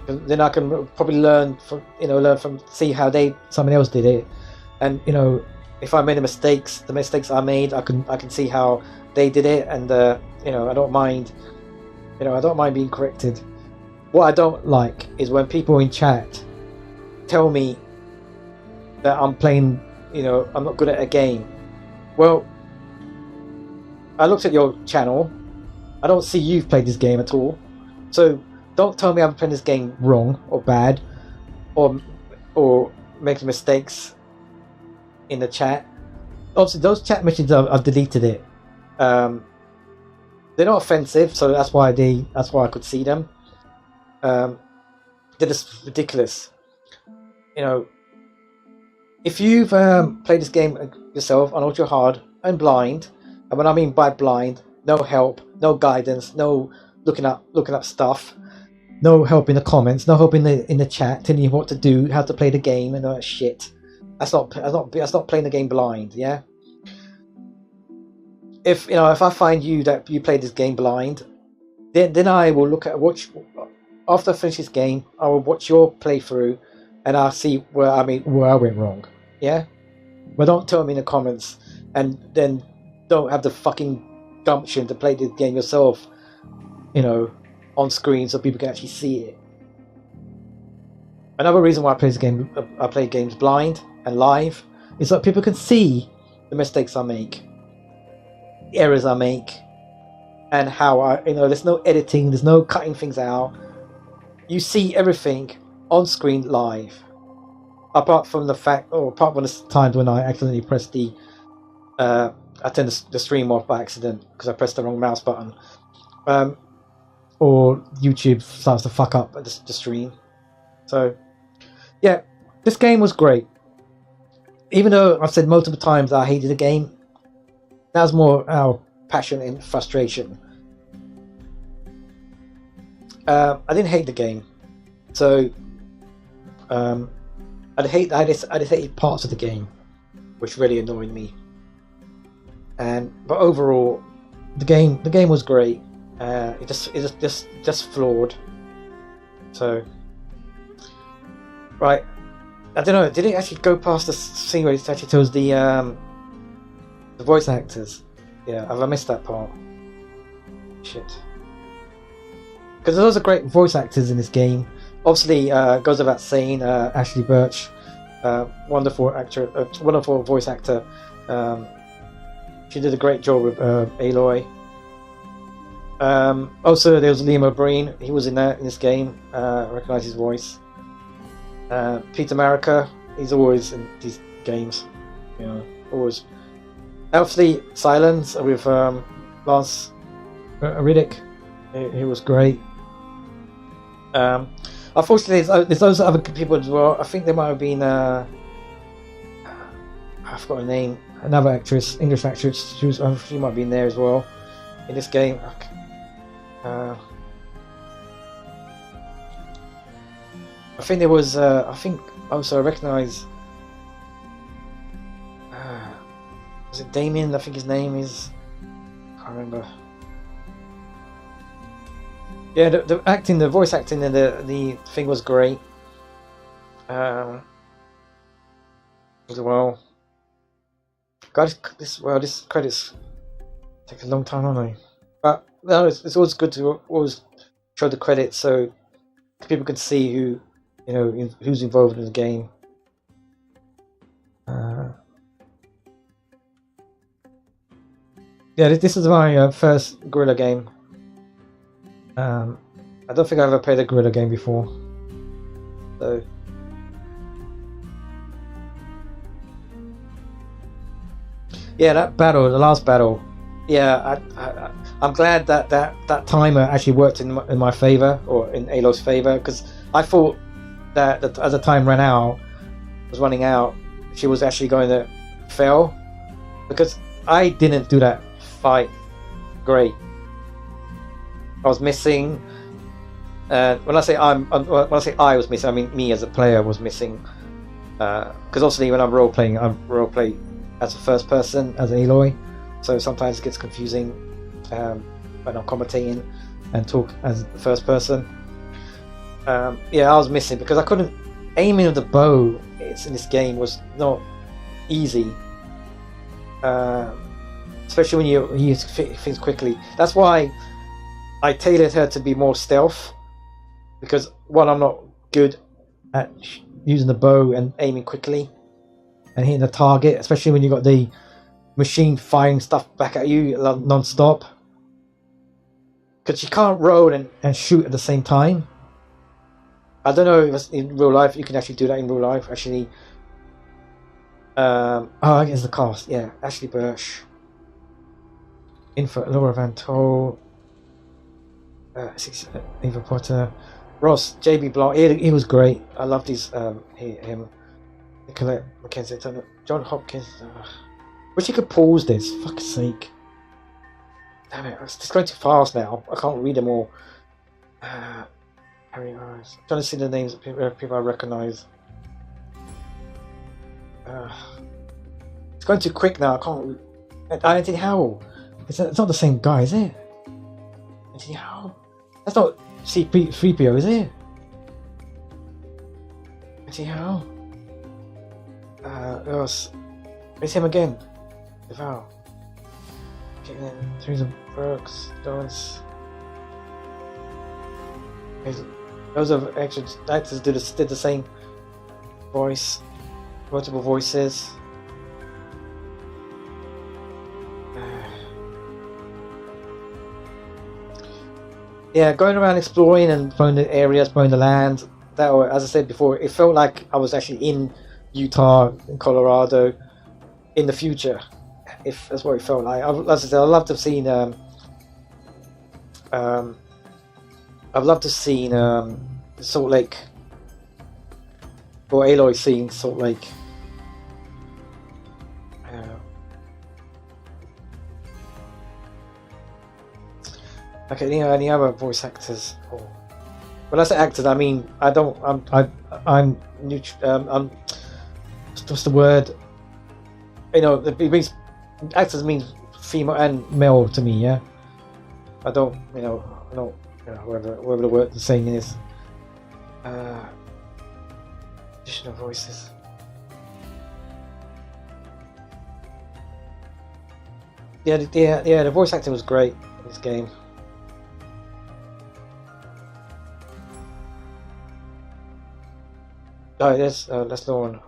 then I can probably learn from see how someone else did it, and you know, if I made the mistakes I made, I can see how they did it, and you know, I don't mind being corrected. What I don't like is when people in chat tell me that I'm playing, you know, I'm not good at a game. Well, I looked at your channel, I don't see you've played this game at all, so don't tell me I'm playing this game wrong or bad, or making mistakes in the chat. Obviously those chat messages, I've deleted it. They're not offensive, so that's why I could see them. They're just ridiculous. You know, if you've played this game yourself on ultra hard and blind, and when I mean by blind, no help, no guidance, no looking up stuff, no help in the comments, no help in the chat telling you what to do, how to play the game, and all that shit. That's not playing the game blind. Yeah. If I find that you played this game blind, then I will watch after I finish this game. I will watch your playthrough, and I'll see where I went wrong. Yeah. But don't tell me in the comments, and then don't have the fucking gumption to play the game yourself, you know, on screen so people can actually see it. Another reason why I play games blind and live is so people can see the mistakes I make, the errors I make, and how there's no editing, there's no cutting things out. You see everything on screen live, apart from the times when I accidentally press I turned the stream off by accident because I pressed the wrong mouse button, or YouTube starts to fuck up the stream. So yeah, this game was great. Even though I've said multiple times that I hated the game, that was more our passion and frustration. I didn't hate the game, so I just hated parts of the game, which really annoyed me. But overall, the game was great. It just flawed. So, right, I don't know. Did it actually go past the scene where it actually tells the voice actors? Yeah, have I missed that part? Shit. Because there's also great voice actors in this game. Obviously, goes without saying, Ashley Birch, wonderful voice actor. She did a great job with Aloy. Also, there was Liam O'Brien. He was in this game. I recognise his voice. Peter Marica. He's always in these games. You know, always. Obviously, Silence with Lance Riddick. He was great. Unfortunately, there's those other people as well. I think there might have been I forgot her name. Another actress, English actress. She might be in there as well in this game. I think there was. I think also I recognise. Was it Damien? I think his name is. I can't remember. Yeah, the voice acting, and the thing was great. As well. God, this credits take a long time, don't they? But no, it's always good to always show the credits so people can see who's involved in the game. Yeah, this is my first Guerrilla game. I don't think I've ever played a Guerrilla game before. So Yeah, that battle, the last battle. Yeah, I'm glad that timer actually worked in my favor, or in Aloy's favor, because I thought that as the time was running out, she was actually going to fail, because I didn't do that fight great. I was missing. When I say I was missing, I mean me as a player was missing. Because obviously when I'm role playing as a first person, as Aloy, so sometimes it gets confusing when I'm commentating and talk as the first person. Yeah, I was missing because I couldn't aiming with the bow. In this game was not easy, especially when you use things quickly. That's why I tailored her to be more stealth, because one, I'm not good at using the bow and aiming quickly and hitting the target, especially when you got the machine firing stuff back at you non-stop, because you can't roll and shoot at the same time. I don't know if in real life you can actually do that in real life. Actually, I guess the cast. Yeah, Ashley Birch, Info, Laura Van Tol, Eva Potter, Ross, JB Blanc. He was great. I loved him. Nicolette Mackenzie, John Hopkins. Wish you could pause this. Fuck's sake. Damn it, it's going too fast now. I can't read them all. Harry Eyes. Trying to see the names of people I recognise. It's going too quick now. I can't. Anthony Howell. It's not the same guy, is it? Anthony Howell. That's not C3PO, is it? Anthony Howell. Who else? It's him again. Deval. Teresa Brooks. Lawrence. Those of extra actors did the same voice, multiple voices. Yeah, going around exploring and exploring the areas, exploring the land. That, as I said before, it felt like I was actually in Utah, in Colorado, in the future. If that's what it felt like. As I said, I'd love to have seen. I'd love to have seen Salt Lake, or Aloy seeing Salt Lake. Okay, any other voice actors? When I say actors, I mean I'm what's the word? You know, it means actors means female and male to me. Yeah, I don't whatever the word the saying is. Additional voices. Yeah, the voice acting was great in this game. Oh, that's no one.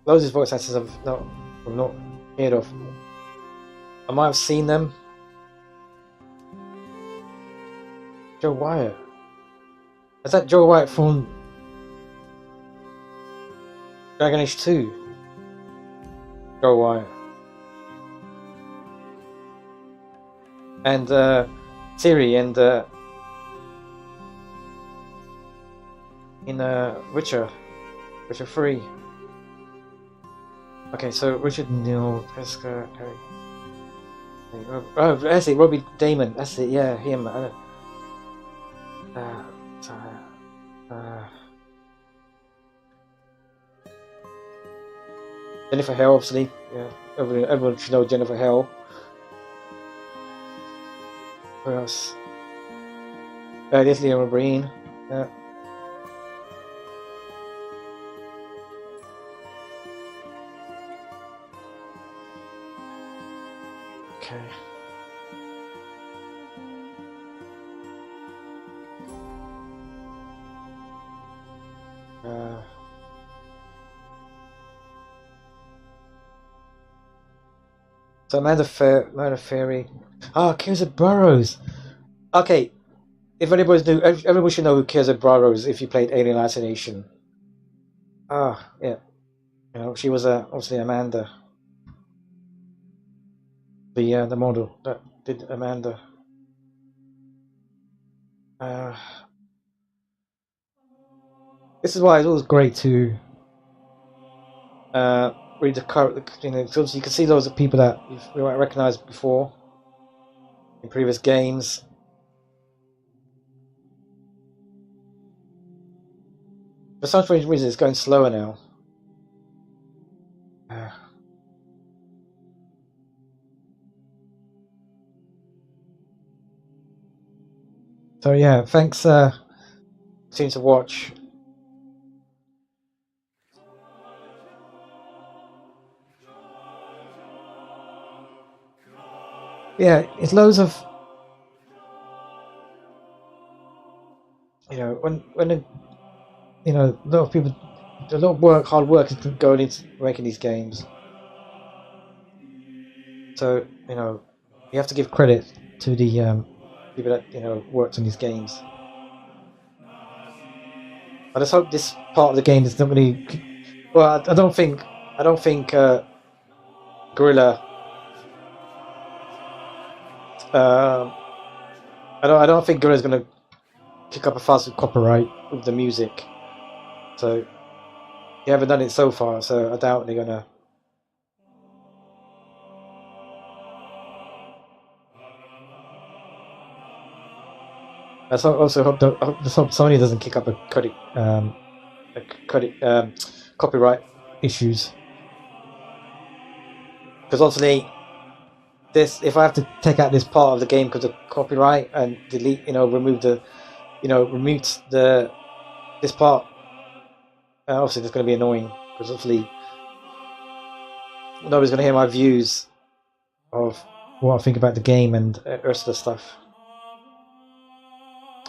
Those of voice actors I'm not heard of. I might have seen them. Joe Wyatt. Is that Joe Wyatt from Dragon Age 2? Joe Wyatt. And Ciri and in Witcher 3. Okay, so Richard Neal, Pesca, Eric. Oh, that's it, Robbie Damon. That's it, yeah, him. Jennifer Hale, obviously. Yeah, everyone should know Jennifer Hale. Who else? There's Liam Breen. Yeah. Okay. So Amanda Ferry. Keza Burrows. Okay, if anybody's new, everyone should know who Keza Burrows if you played Alien Isolation. Yeah. You know, she was obviously Amanda, the model that did Amanda. This is why it's always great to read the current. You know, because you can see loads of people that you might recognize before in previous games. For some strange reason, it's going slower now. So yeah, thanks. Seems to watch. Yeah, it's loads of. You know, when you know, a lot of people, a lot of hard work is going into making these games. So you know, you have to give credit to the people that worked on these games. I just hope this part of the game is not really. Well, I don't think Guerrilla. I don't think Guerrilla's going to kick up a fuss with copyright with the music. So they haven't done it so far. So I doubt they're going to. I also hope Sony doesn't kick up a copyright issues, because obviously this, if I have to take out this part of the game because of copyright and delete, remove this part, obviously that's going to be annoying, because obviously nobody's going to hear my views of what I think about the game and the rest of the stuff.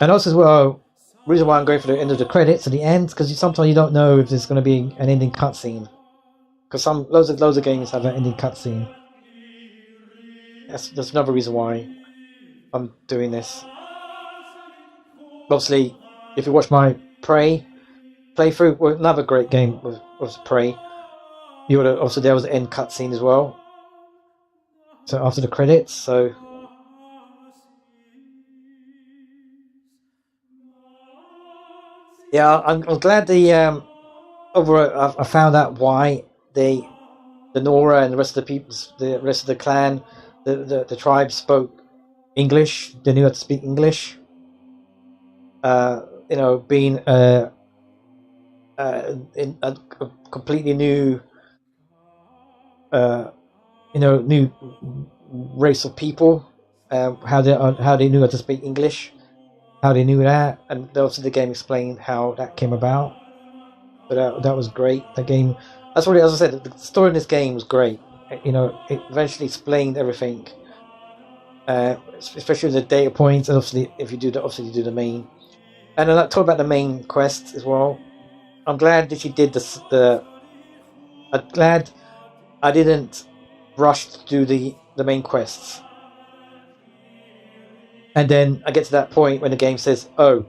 And also as well, reason why I'm going for the end of the credits at the end, because sometimes you don't know if there's going to be an ending cutscene, because loads of games have an ending cutscene. That's another reason why I'm doing this. Obviously, if you watch my Prey playthrough, well, another great game was Prey. You would have, also there was an end cutscene as well. So after the credits, so yeah, I'm glad the overall I found out why the Nora and the rest of the rest of the clan, the tribe spoke English. They knew how to speak English. Being in a completely new, new race of people. How they knew how to speak English, how they knew that, and also the game explained how that came about. But that was great. The game, as I said, the story in this game was great. It eventually explained everything, especially the data points. And obviously, if you do the main. And then I talk about the main quest as well. I'm glad that she did this. I'm glad I didn't rush to do the main quests. And then I get to that point when the game says, "Oh,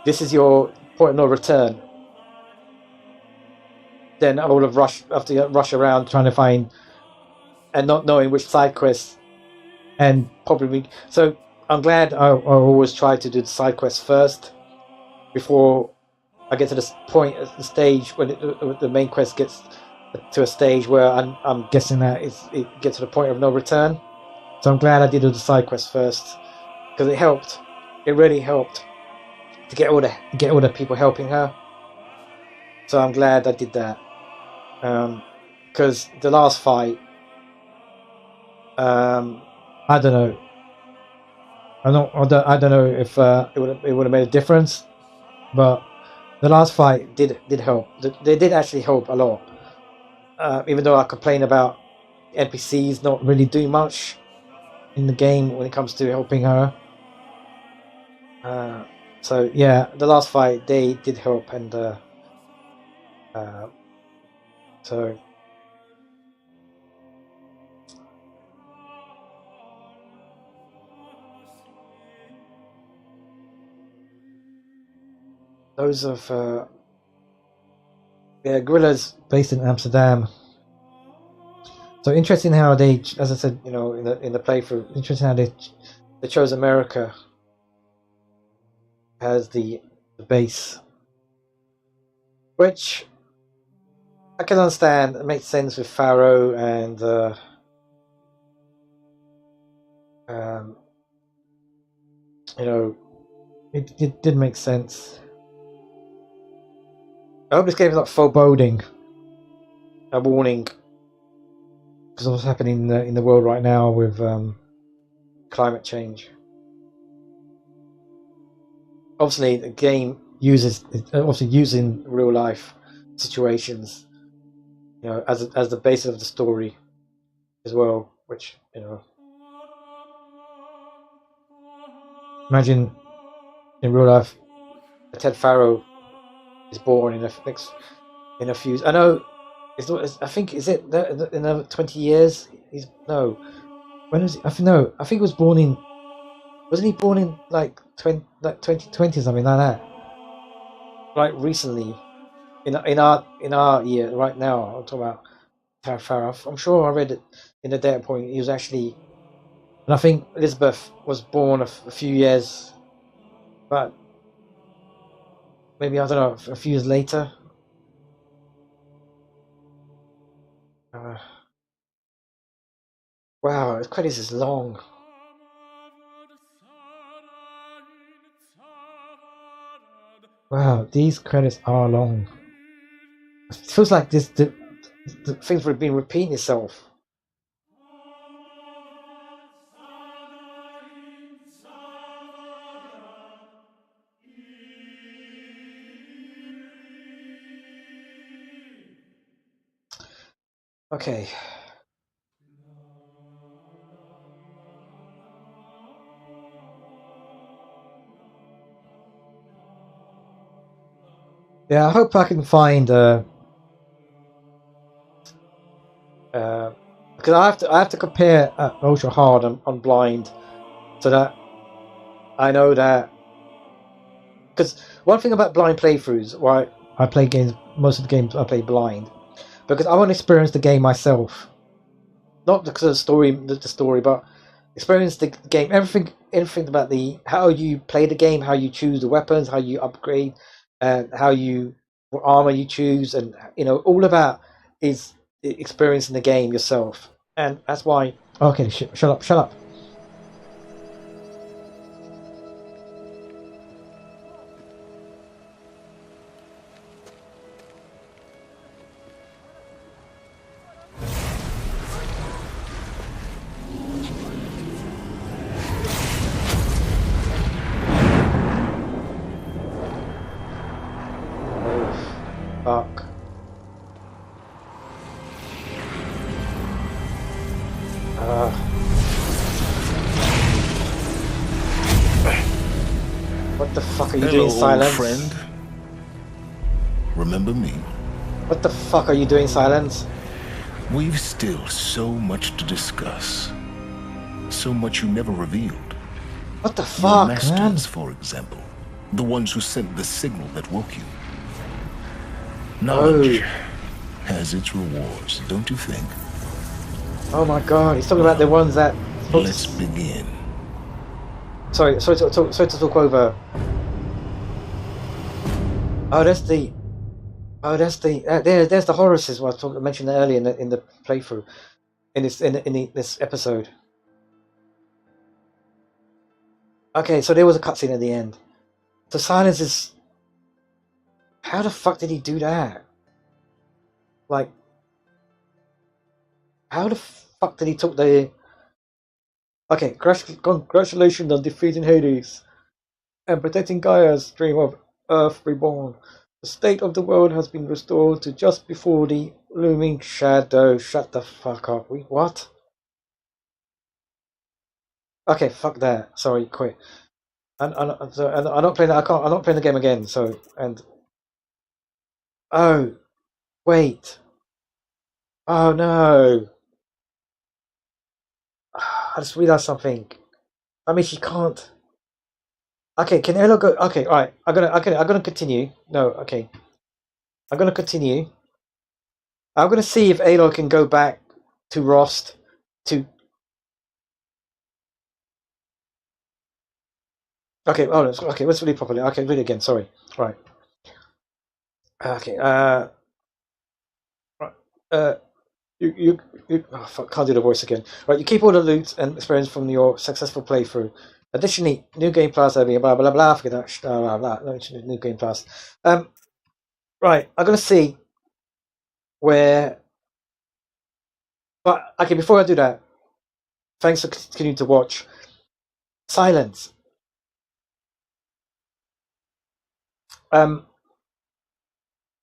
this is your point of no return." Then I would have rush around trying to find, and not knowing which side quests, and probably. So I'm glad I always try to do the side quests first before I get to this point at the stage when the main quest gets to a stage where I'm guessing that it gets to the point of no return. So I'm glad I did all the side quests first, because it helped. It really helped to get all the people helping her. So I'm glad I did that. Because the last fight, I don't know. I don't know if it would have made a difference, but the last fight did help. They did actually help a lot. Even though I complain about NPCs not really doing much in the game when it comes to helping her. So yeah, the last fight they did help, and so those of Yeah, Guerrilla's based in Amsterdam. So interesting how they, as I said, you know, in the playthrough, interesting how they chose America as the base, which I can understand. It makes sense with Pharaoh and you know, it did make sense. I hope this game is not foreboding, a warning, because of what's happening in the world right now with climate change. Obviously, the game uses obviously using real life situations, you know, as the basis of the story as well. Which, you know, imagine in real life, Ted Farrow is born in a few. I know it's not. I think is it in another 20 years. He's no. When was he? I think no. I think he was born in. Wasn't he born in like 2020 something like that? Like recently, in our year right now. I'm talking about Ted Farrow. I'm sure I read it in the data point. He was actually, and I think Elizabeth was born a few years, but maybe I don't know, a few years later. Wow, the credits is long. Wow, these credits are long. It feels like the things would have been repeating itself. Okay. Yeah, I hope I can find because I have to compare ultra hard on blind, so that I know that, because one thing about blind playthroughs, why I play games, most of the games I play blind, because I want to experience the game myself, not because of the story, but experience the game, everything about how you play the game, how you choose the weapons, how you upgrade, and what armor you choose, and you know, all about is experiencing the game yourself, and that's why. Okay, shut up. Fuck. What the fuck are you doing, Silence? Friend. Remember me? What the fuck are you doing, Silence? We've still so much to discuss. So much you never revealed. What the fuck, Your masters, man? for example. The ones who sent the signal that woke you. Knowledge has its rewards, don't you think? Oh my god, he's talking about the ones that... Let's begin. Sorry to talk over. There's the Horaces. What I mentioned earlier in the playthrough, in this episode. Okay, so there was a cutscene at the end. So Silence is... How the fuck did he do that? Like, how the fuck did he talk the... Okay, congratulations on defeating Hades and protecting Gaia's dream of Earth reborn. The state of the world has been restored to just before the looming shadow. Shut the fuck up. What? Okay, fuck that. Sorry, quit. And I'm not playing. I'm not playing the game again. So oh, wait. Oh no. I just realized something. I mean, she can't. Okay, can Ella go? Okay, all right. I'm gonna continue. No, okay. I'm going to continue. I'm going to see if Aloy can go back to Rost to... Okay, oh, okay, let's read it properly. Okay, read it again, sorry. Right. Okay, you oh, fuck, can't do the voice again. Right, you keep all the loot and experience from your successful playthrough. Additionally, New Game Plus, blah blah blah blah. Forget that. Blah blah blah. New Game Plus. Right, I'm gonna see where. But okay, before I do that, thanks for continuing to watch. Silence.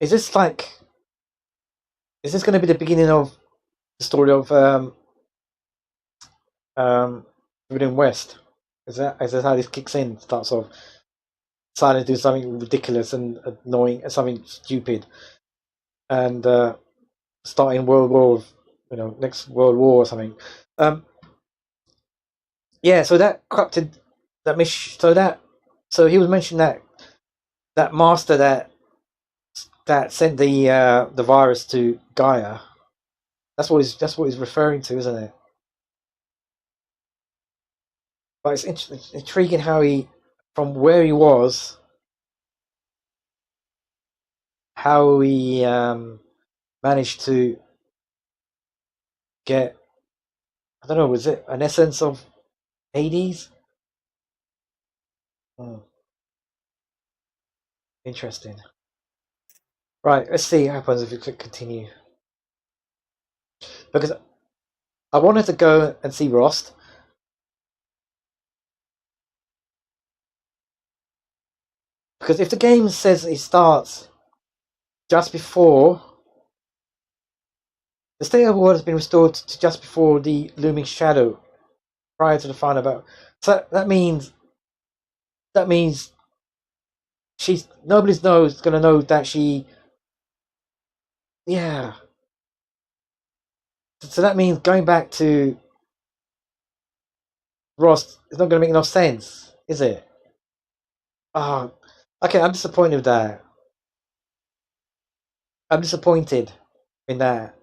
Is this like? Is this going to be the beginning of the story of Forbidden West? Is that how this kicks in? Starts off Silence do something ridiculous and annoying, something stupid, and starting World War, next World War or something. Yeah, so that corrupted that mission. So he was mentioning that master that sent the virus to Gaia. That's what he's referring to, isn't it? But it's intriguing how he, from where he was, how he managed to get, I don't know, was it an essence of Hades? Interesting. Right, let's see what happens if you click continue. Because I wanted to go and see Rost. Because if the game says it starts just before, the state of the world has been restored to just before the looming shadow, prior to the final battle. So that means nobody knows gonna know that she. Yeah. So that means going back to Rost is not gonna make enough sense, is it? Ah, okay. I'm disappointed with that. I'm disappointed in that.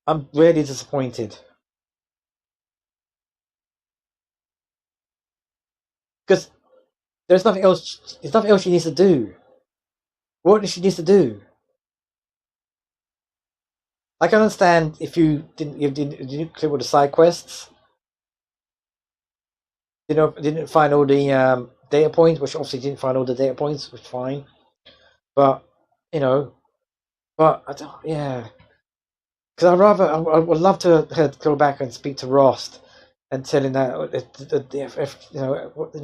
I'm really disappointed. Because there's nothing else. There's nothing else she needs to do. What does she need to do? I can understand if you didn't clear all the side quests. Didn't find all the data points, which obviously didn't find all the data points, which is fine. But but I don't. Yeah, because I would love to go back and speak to Rost and tell him that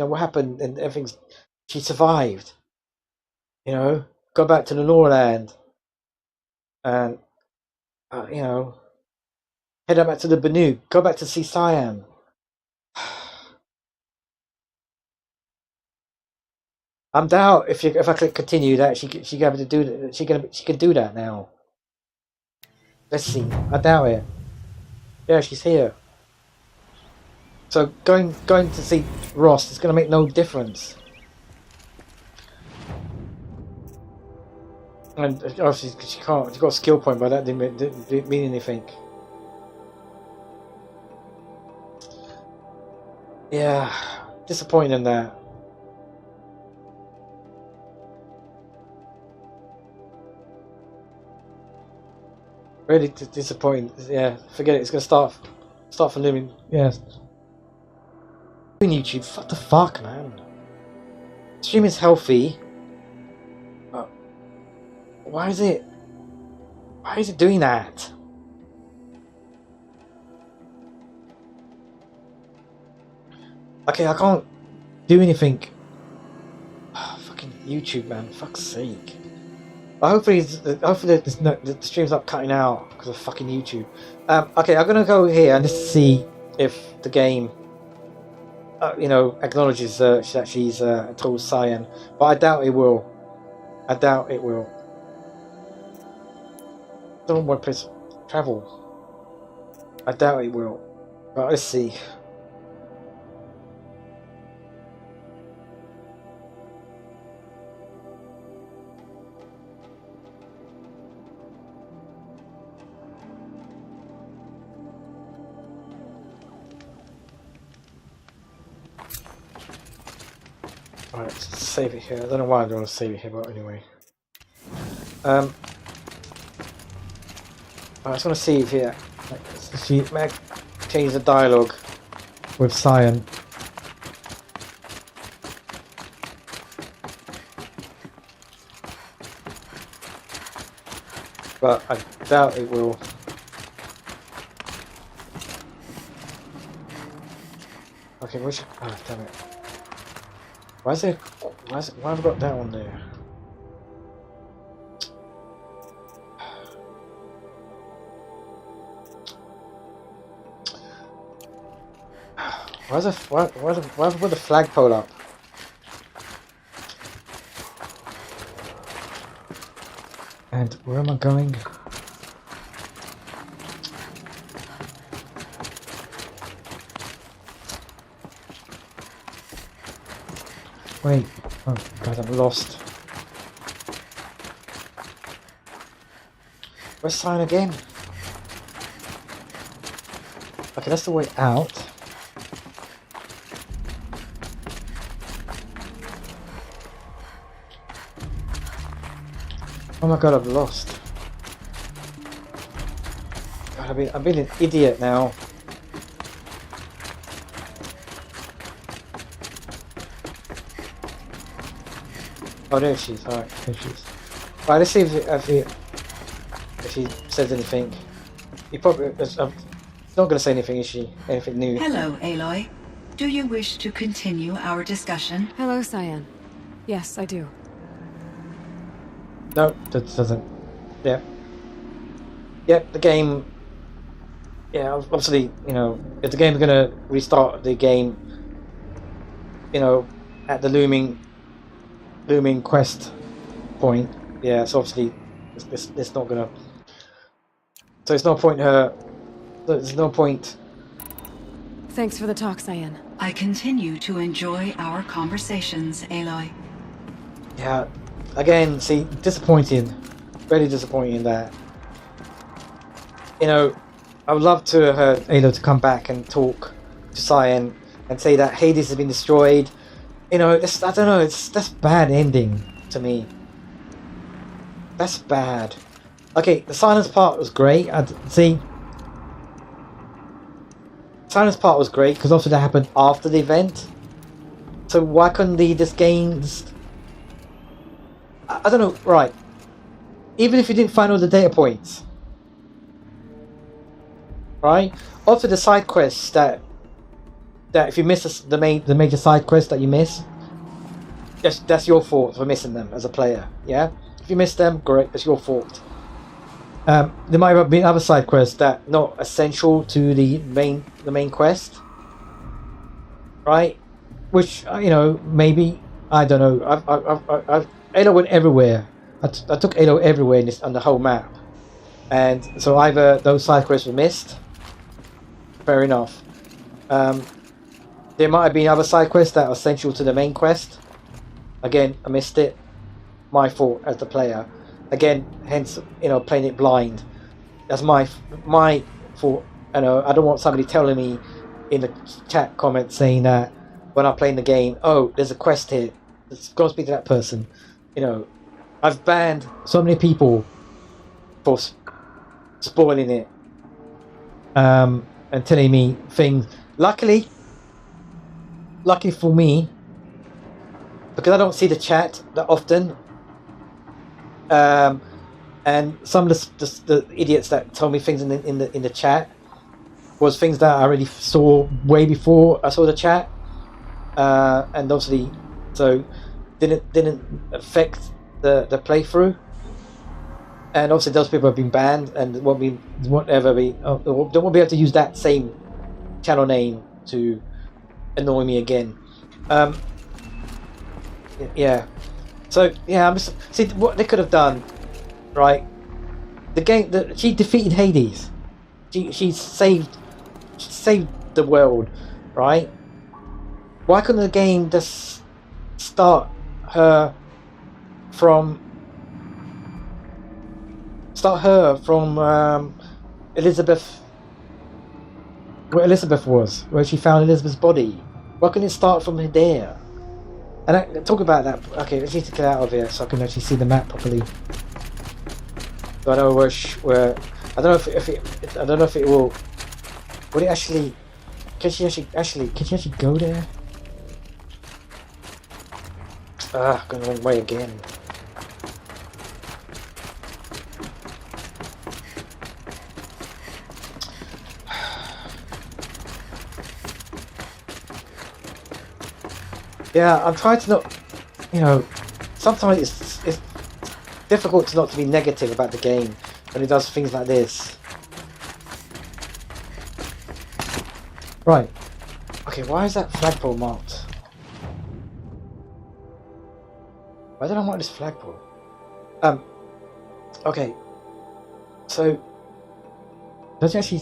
what happened and everything's. She survived. Go back to the Norland and head back to the Banu. Go back to see Cyan. I'm doubt if I click continue that she can able to do that. She can do that now. Let's see. I doubt it. Yeah, she's here. So going to see Rost is going to make no difference. And obviously she can't. She got a skill point, but that didn't mean anything. Yeah, disappointed in that. Really disappointing. Yeah, forget it. It's gonna start from living. Yeah. YouTube. What the fuck, man? Stream is healthy. Why is it doing that? Okay, I can't do anything. Fucking YouTube, man. Fuck's sake. Hopefully the stream's not cutting out because of fucking YouTube. Okay, I'm gonna go here and just see if the game, acknowledges that she's told Cyan, but I doubt it will. I doubt it will. Don't want to travel. I doubt it will. But let's see. Alright, let's save it here. I don't know why I don't want to save it here, but anyway. I just want to see if here. She may change the dialogue with Cyan. But I doubt it will. Okay, which? Ah, damn it! Why is it? Why have I got that on there? Why have I put the flagpole up? And where am I going? Wait, oh god, I'm lost. Where's Cyan again? Okay, that's the way out. Oh my god, I've lost. God, I've been an idiot now. Oh, there she is. Alright, there she is. Right, let's see if she says anything. He probably is not going to say anything, is she? Anything new? Hello, Aloy. Do you wish to continue our discussion? Hello, Cyan. Yes, I do. No, that doesn't. Yeah. Yep, the game. Yeah, obviously, you know, if the game's gonna restart the game, you know, at the looming quest point, yeah, so obviously, it's not gonna. So it's no point her. There's no point. Thanks for the talk, Cyan. I continue to enjoy our conversations, Aloy. Yeah. Again, see, disappointing. Very disappointing that. You know, I would love to have Aloy to come back and talk to Cyan and say that Hades has been destroyed. You know, I don't know, that's bad ending to me. That's bad. Okay, the silence part was great. Silence part was great because also that happened after the event. So why couldn't this game just... I don't know, right. Even if you didn't find all the data points. Right? Also the side quests that if you miss the major side quest that you miss, that's your fault for missing them as a player. Yeah? If you miss them, great, that's your fault. There might have been other side quests that not essential to the main quest. Right? Which, you know, maybe, I don't know. Aloy went everywhere. I took Aloy everywhere on the whole map. And so either those side quests were missed. Fair enough. There might have been other side quests that are essential to the main quest. Again, I missed it. My fault as the player. Again, hence, you know, playing it blind. That's my fault. You know, I don't want somebody telling me in the chat comment saying that when I'm playing the game, oh, there's a quest here. Let's go speak to that person. You know, I've banned so many people for spoiling it and telling me things. Luckily for me, because I don't see the chat that often, and some of the idiots that told me things in the chat was things that I already saw way before I saw the chat, and obviously so didn't affect the playthrough. And obviously those people have been banned and won't be able to use that same channel name to annoy me again. Yeah. So yeah, see what they could have done, right? The game that she defeated Hades. She saved the world, right? Why couldn't the game just start her from Elizabeth, where Elizabeth was, where she found Elizabeth's body? Why couldn't it start from there? And talk about that. Okay, let's need to get out of here so I can actually see the map properly. So I know where. I don't know if I don't know if it will. Would it actually? Can she actually go there? Ah, going the wrong way again. Yeah, I'm trying to not, you know, sometimes it's difficult to not to be negative about the game when it does things like this. Right. Okay, why is that flagpole marked? Why did I mark this flagpole? Okay. So, does it actually...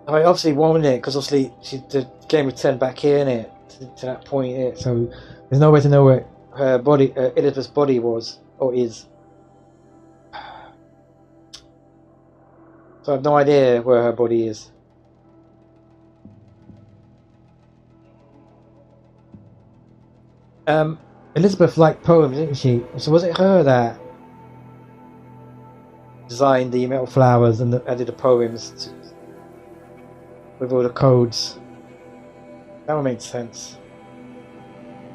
I mean, obviously won't it, because obviously the game returned back here, innit? To that point, innit? So there's no way to know where her body, Elizabeth's body was, or is. So I have no idea where her body is. Elizabeth liked poems, didn't she? So was it her that designed the metal flowers and added the poems with all the codes? That would make sense.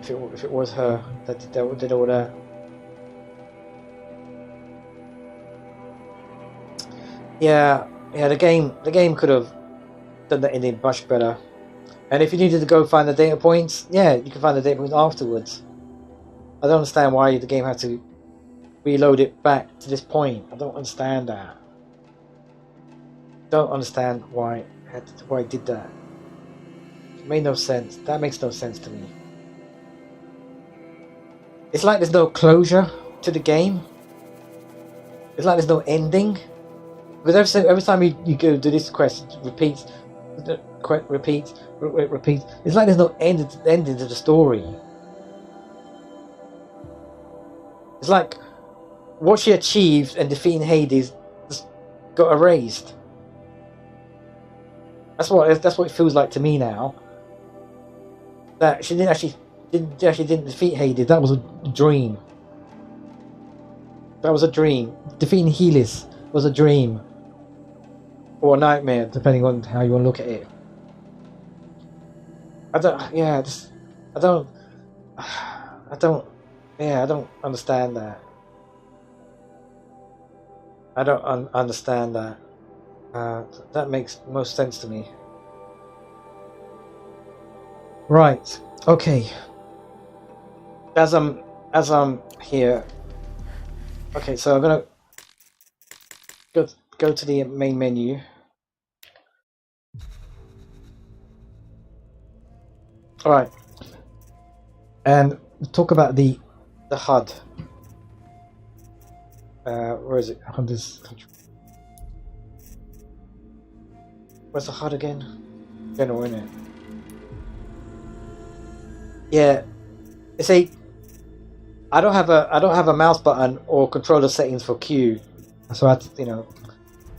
If it was her that did all that. Yeah. The game could have done that ending much better. And if you needed to go find the data points, yeah, you can find the data points afterwards. I don't understand why the game had to reload it back to this point. I don't understand that. Don't understand why it did that. It made no sense. That makes no sense to me. It's like there's no closure to the game. It's like there's no ending. Because every time you go do this quest, it repeats. It's like there's no ending to the story. It's like what she achieved and defeating Hades just got erased. That's what it feels like to me now. That she didn't defeat Hades. That was a dream. That was a dream. Defeating Helis was a dream. Or a nightmare, depending on how you want to look at it. I don't understand that. I don't understand that. That makes most sense to me. Right. Okay. As I'm here. Okay, so I'm gonna go to the main menu. All right. And talk about the HUD. Where is it? Where's the HUD again? General, isn't it? Yeah. You see, I don't have a mouse button or controller settings for Q, so I had to,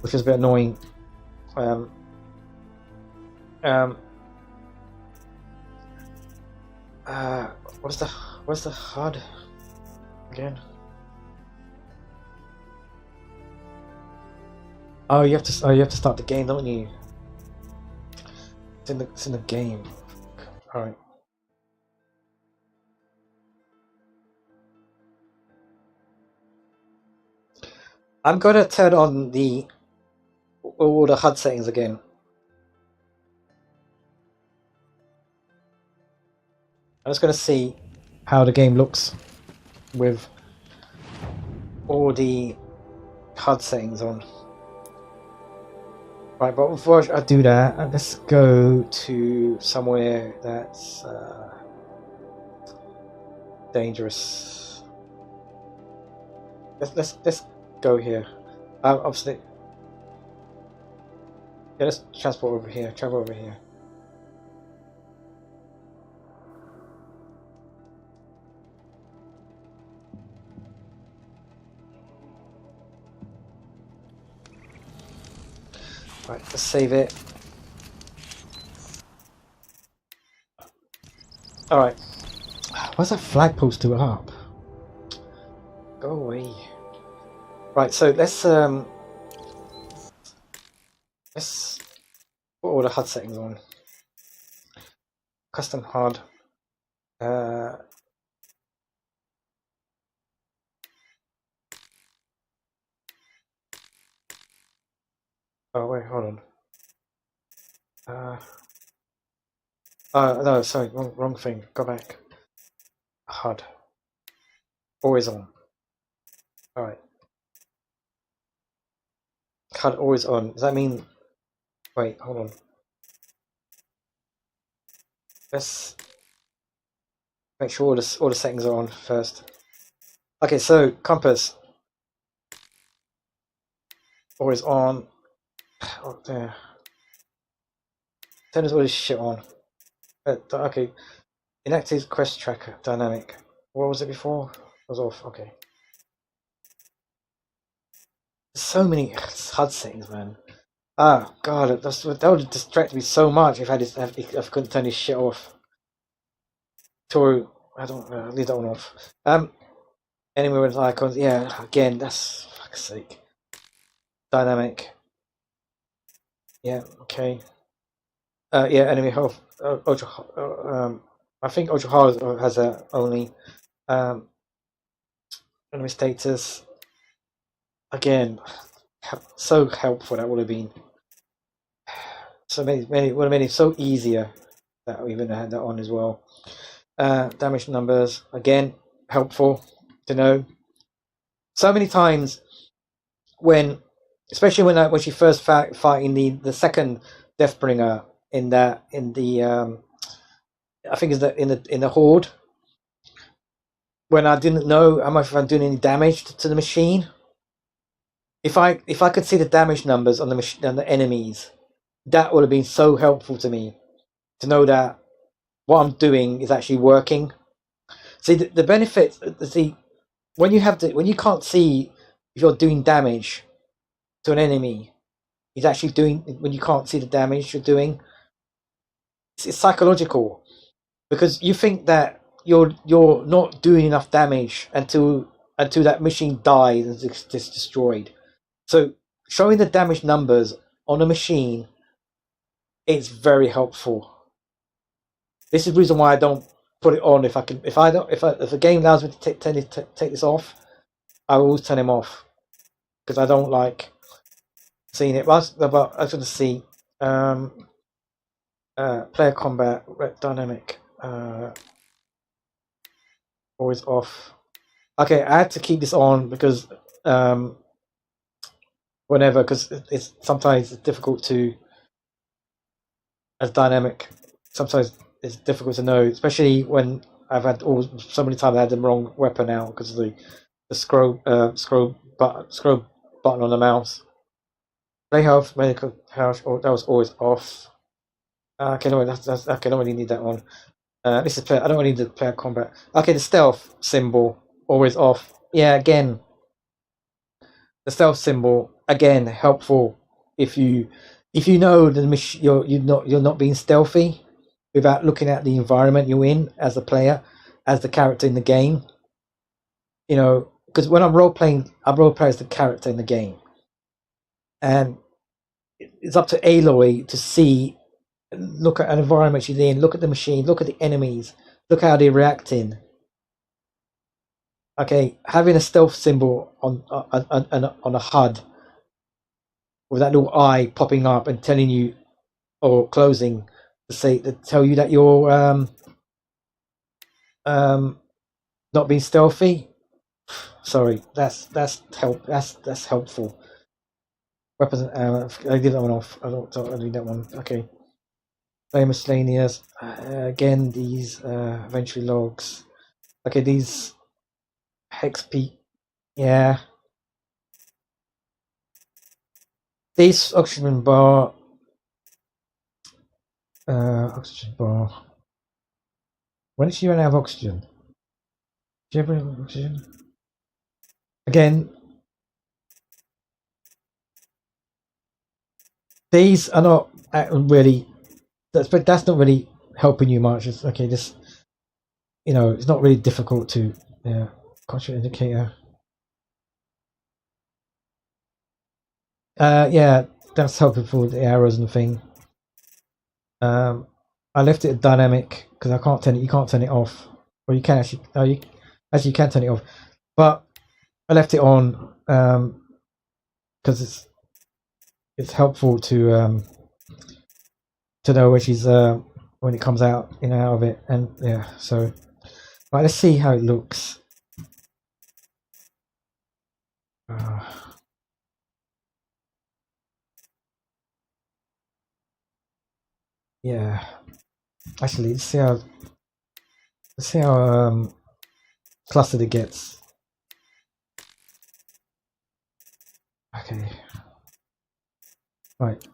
which is a bit annoying. What's the HUD again? Oh, you have to start the game, don't you? It's in the game. All right. I'm gonna turn on all the HUD settings again. I'm just gonna see how the game looks with all the HUD settings on. Right, but before I do that, let's go to somewhere that's dangerous. Let's go here. Obviously, yeah. Let's transport over here. Travel over here. Right, let's save it. Alright. Why's that flagpole still up? Go away. Right, so let's put all the HUD settings on. Custom HUD. Oh wait, hold on. No, sorry, wrong thing. Go back. HUD. Always on. Alright. HUD always on. Does that mean... Wait, hold on. Let's make sure all the settings are on first. Okay, so compass. Always on. Oh, there. Turn all this shit on. Okay. Inactive quest tracker. Dynamic. What was it before? It was off. Okay. So many HUD settings, man. Ah, God, that would have distracted me so much if I couldn't turn this shit off. Toru, I don't know, leave that one off. Anyway with icons, yeah, again, that's fuck's sake. Dynamic. Yeah, okay. Yeah, enemy health. Ultra. I think Ultra Hard has a only. Enemy status. Again, so helpful that would have been. So many would have made it so easier that we even had that on as well. Damage numbers, again, helpful to know. So many times especially when she first fighting the second Deathbringer in the I think it's in the Horde, when I didn't know how much I'm doing any damage to the machine. If I could see the damage numbers on the enemies, that would have been so helpful to me to know that what I'm doing is actually working. See the benefits. See when you can't see if you're doing damage to an enemy, it's actually doing when you can't see the damage you're doing. It's psychological, because you think that you're not doing enough damage until that machine dies and it's destroyed. So showing the damage numbers on a machine is very helpful. This is the reason why I don't put it on. If the game allows me to take this off, I will always turn him off, because I don't like seeing it. But I was going to see player combat dynamic always off. Okay, I had to keep this on because because it's sometimes difficult to as dynamic. Sometimes it's difficult to know, especially when I've had so many times I had the wrong weapon out because of the scroll button on the mouse. Play health, medical health, that was always off. Okay, no, that's okay. I don't really need that one. This is player. I don't really need the player combat. Okay, the stealth symbol always off. Yeah, again, the stealth symbol again helpful if you know you're not being stealthy without looking at the environment you're in as a player, as the character in the game. You know, because when I'm role playing as the character in the game, and it's up to Aloy to see, look at an environment she's in, look at the machine, look at the enemies, look how they're reacting. Okay, having a stealth symbol on a HUD with that little eye popping up and telling you, or closing, to tell you that you're not being stealthy. Sorry, that's helpful. Weapons. I did that one off. I don't need that one. Okay. Play miscellaneous. Again, these inventory logs. Okay, these hex peak. Yeah. This oxygen bar. Oxygen bar. When did she run out of oxygen? Do you ever have oxygen? Again, these are not really. That's not really helping you much. Okay, this you know, it's not really difficult to, yeah, control indicator. Yeah, that's helpful for the arrows and the thing. I left it dynamic because I can't turn it. You can't turn it off, or you can actually. No, you can turn it off, but I left it on because it's helpful to know where she's when it comes out, you know, out of it, and yeah. So, right, let's see how it looks. Yeah. Actually, let's see how clustered it gets. Okay. Right.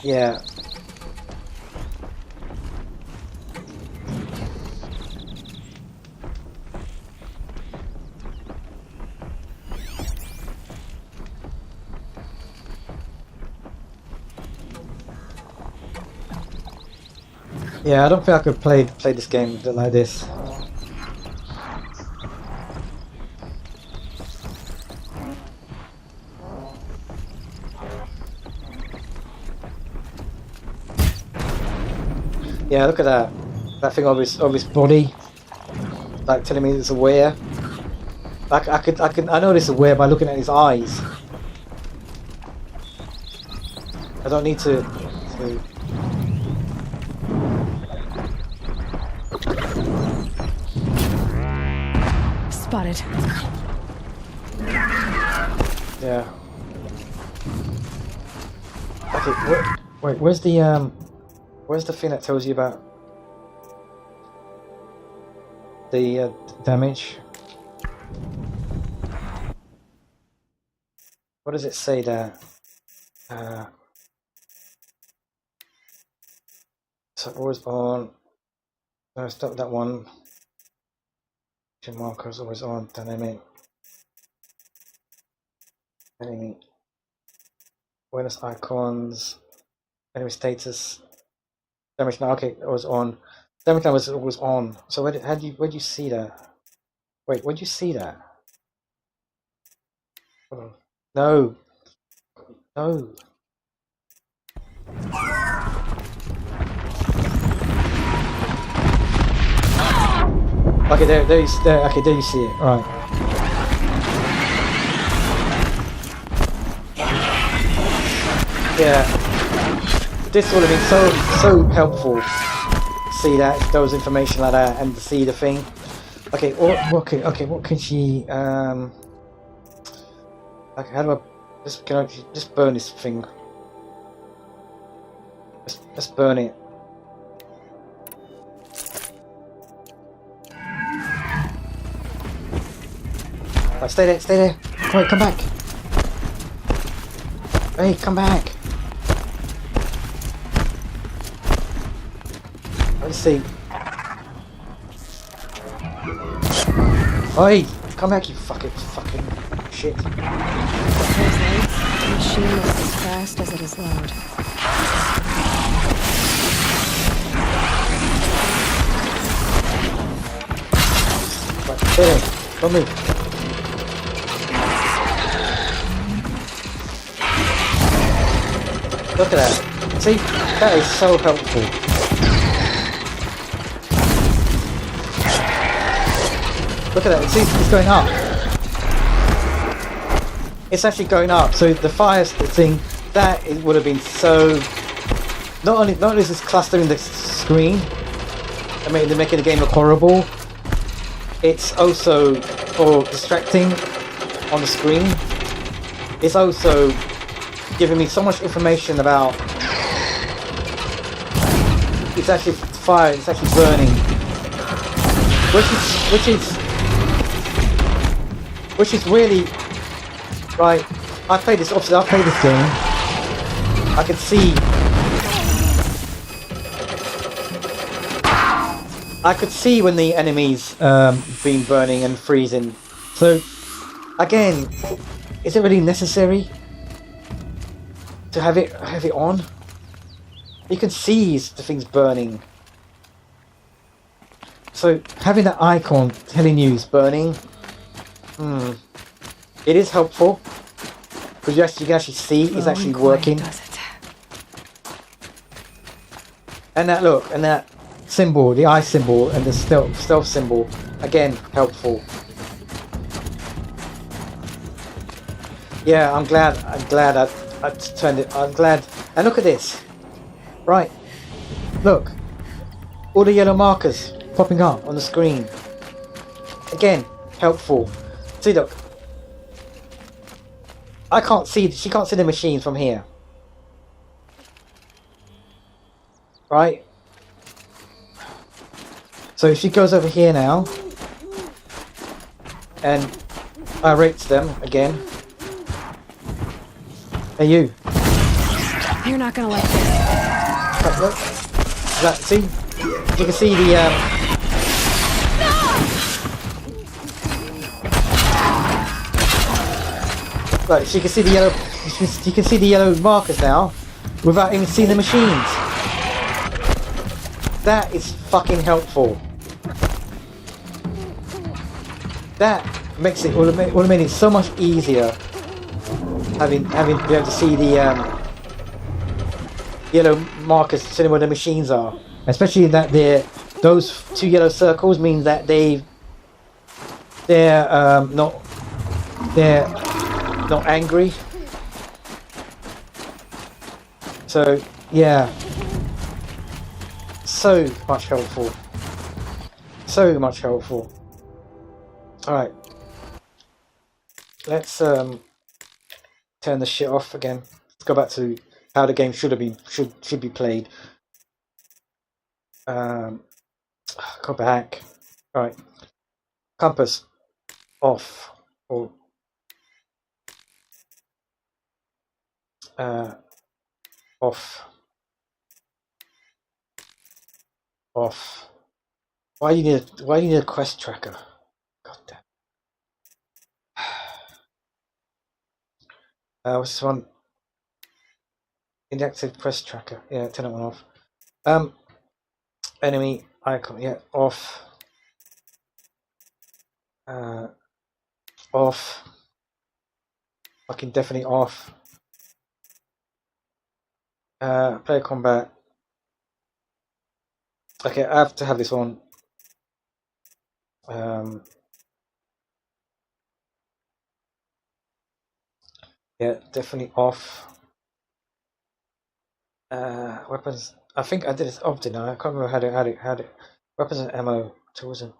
Yeah. Yeah, I don't think I could play this game like this. Yeah, look at that. That thing of his body, like telling me it's aware. I know this is aware by looking at his eyes. I don't need to Spotted. Yeah. Okay, wait, where's the thing that tells you about the damage? What does it say there? So always on. No, stop that one. Markers always on. Dynamic. Enemy. Awareness icons. Enemy status. Damage now. Okay, it was on. Damage now was on. So where'd you see that? Wait, where'd you see that? Hold on. No. No. Okay, there you see it. All right. Yeah. This would have been so helpful to see those information like that and to see the thing. Okay, okay, what can she okay, how do I just burn this thing? Let's burn it. Right, stay there. Wait, come back. Hey, come back. Let's see. Hey, come back, you fucking shit. Translates. The machine moves as fast as it is loud. Right, stay there. Don't move. Look at that. See, that is so helpful. Look at that. See, it's going up. It's actually going up. So the fire thing, that it would have been so. Not only is this clustering the screen, they're making the game look horrible. It's also for distracting on the screen. It's also giving me so much information about it's actually fire, it's actually burning, which is really right. I played this game. I can see, I could see when the enemies been burning and freezing. So again, it's actually, is it really necessary to have it on? You can see the thing's burning. So having that icon telling you it's burning, it is helpful because you can actually see it's actually working. And that look, and that symbol, the eye symbol, and the stealth symbol, again helpful. Yeah, I'm glad I turned it. I'm glad. And look at this. Right, look, all the yellow markers popping up on the screen. Again, helpful. See, look, she can't see the machine from here. Right? So if she goes over here now, and I rates them again. Hey you. You're not gonna like this. Look. See? You can see the Right, so you can see the yellow. You can see the yellow markers now, without even seeing the machines. That is fucking helpful. That makes it would have made it so much easier. Having to be able to see the yellow markers telling where the machines are, especially that those two yellow circles mean that they're not angry. So yeah, so much helpful. So much helpful. All right, let's turn the shit off again. Let's go back to how the game should be played. Go back. All right, compass off or off. Why do you need a quest tracker? God damn. What's this one? Inactive quest tracker. Yeah, turn that one off. Enemy icon. Yeah, off. Off. Fucking definitely off. Player combat. Okay, I have to have this on. Yeah, definitely off. Weapons. I think I did it off, didn't I? I can't remember how to. Weapons and ammo tools and.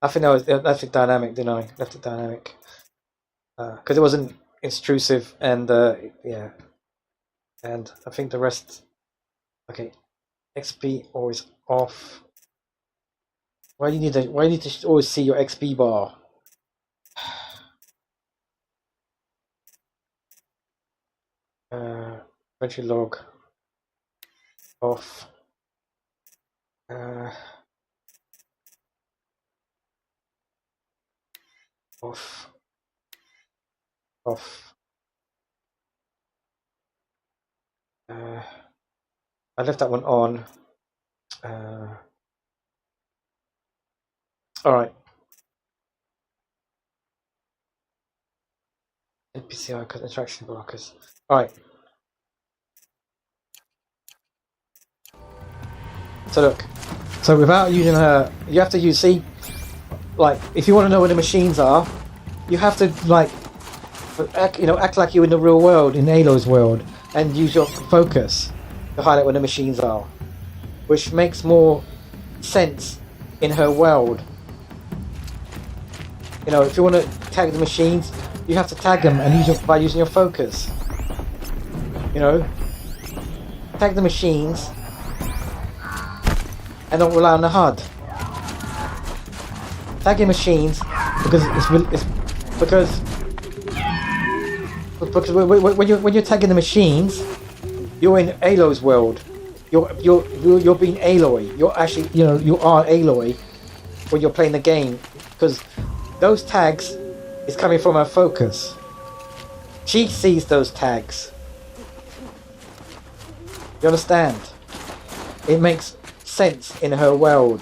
I think I left it dynamic, didn't I? Left it dynamic. Because it wasn't intrusive, and yeah. And I think the rest. Okay, XP always off. Why do you need to always see your XP bar? Inventory log off. Off. I left that one on. All right. NPC icon interaction blockers. All right. So look. So without using her, you have to use. See, like if you want to know where the machines are, you have to act like you're in the real world, in Aloy's world, and use your focus to highlight where the machines are, which makes more sense in her world. You know, if you want to tag the machines, you have to tag them and by using your focus. You know, tag the machines and don't rely on the HUD. Tagging machines because when you're tagging the machines, you're in Aloy's world. You're being Aloy. You're actually, you are Aloy when you're playing the game, because those tags is coming from her focus. She sees those tags. You understand? It makes sense in her world.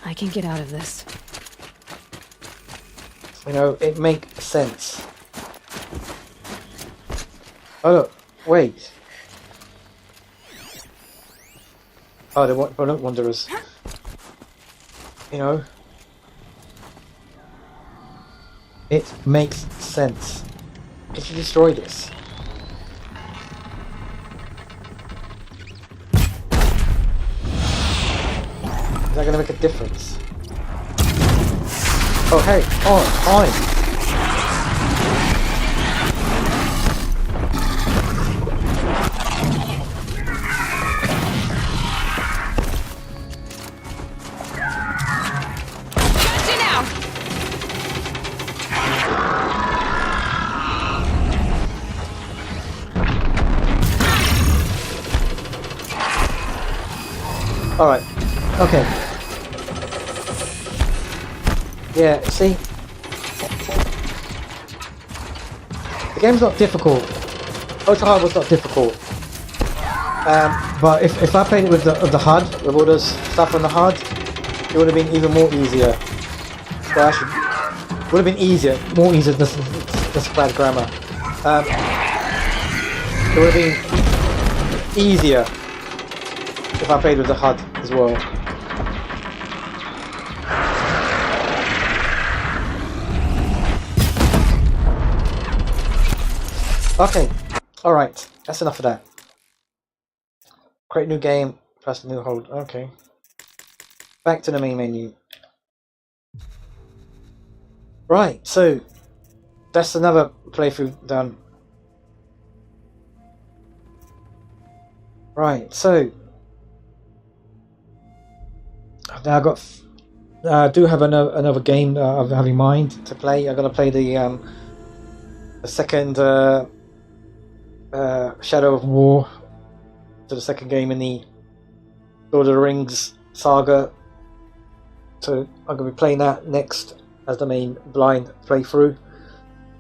I can get out of this. You know, it makes sense. Oh look, wait. Oh, they're wanderers. You know, it makes sense. If you destroy this, is that going to make a difference? Oh hey, on. Alright, okay. Yeah, see? The game's not difficult. Ultra Hard was not difficult. But if I played it with the HUD, with all those stuff on the HUD, it would have been even more easier. Well, actually, it would have been easier, more easier, that's bad grammar. It would have been easier if I played with the HUD as well. Okay, alright, that's enough of that. Create new game, press the new hold, okay. Back to the main menu. Right, so that's another playthrough done. Right, so now I do have another game I have in mind to play. I'm gonna play the second Shadow of War, to the second game in the Lord of the Rings saga. So I'm gonna be playing that next as the main blind playthrough.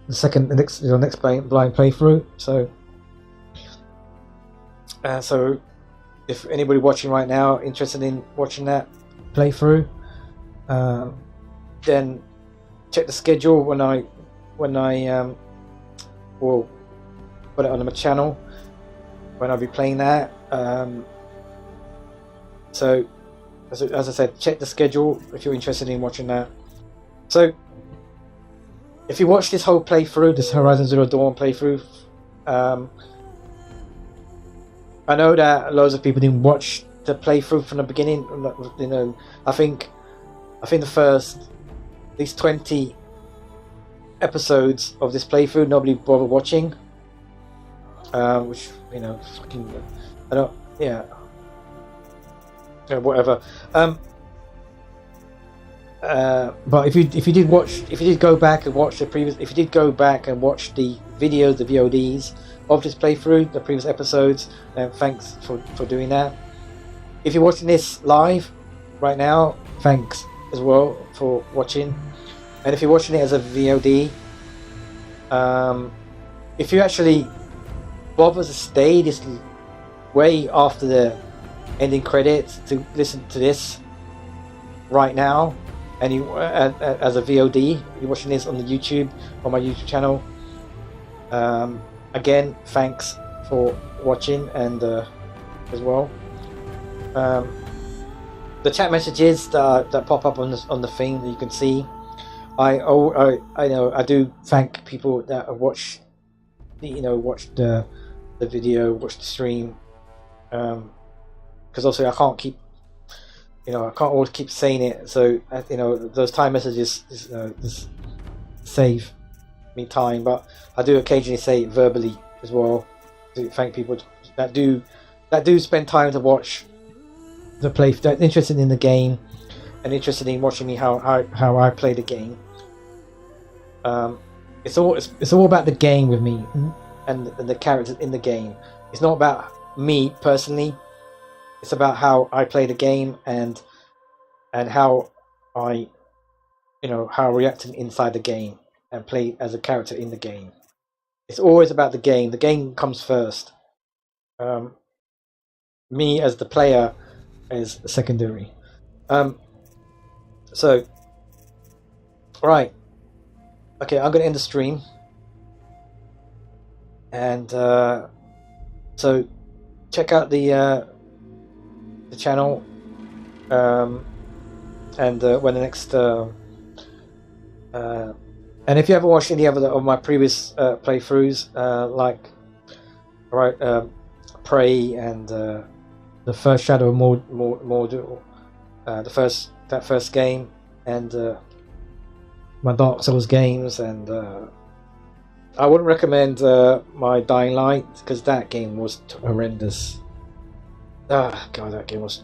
The next blind playthrough. So if anybody watching right now interested in watching that playthrough, then check the schedule when I will put it on my channel when I'll be playing that. So as I said, check the schedule if you're interested in watching that. So if you watch this whole playthrough, this Horizon Zero Dawn playthrough, I know that loads of people didn't watch the playthrough from the beginning. You know, I think the first at least 20 episodes of this playthrough nobody bothered watching. Which, you know, fucking, I don't, yeah, whatever. But if you did go back and watch the videos, the VODs of this playthrough, the previous episodes, thanks for doing that. If you're watching this live right now, thanks as well for watching. And if you're watching it as a VOD, if you actually bother to stay this way after the ending credits to listen to this right now, and you as a VOD, you're watching this on the YouTube, on my YouTube channel, again, thanks for watching, and as well, the chat messages that pop up on the thing that you can see, I know I do thank people that have watched the video, watch the stream, because also I can't keep, I can't always keep saying it, so those time messages just save me time, but I do occasionally say it verbally as well to thank people that do spend time to watch the play, that interested in the game and interested in watching me how I play the game. It's all about the game with me and the characters in the game. It's not about me personally. It's about how I play the game and how I how reacting inside the game and play as a character in the game. It's always about the game. The game comes first. Me as the player is secondary. So, right. Okay, I'm going to end the stream. And so, check out the channel. And when the next... and if you haven't watched any other of my previous playthroughs, like Prey and the first Shadow Mordor, that first game, and my Dark Souls games, and I wouldn't recommend my Dying Light because that game was horrendous. Ah, God, that game was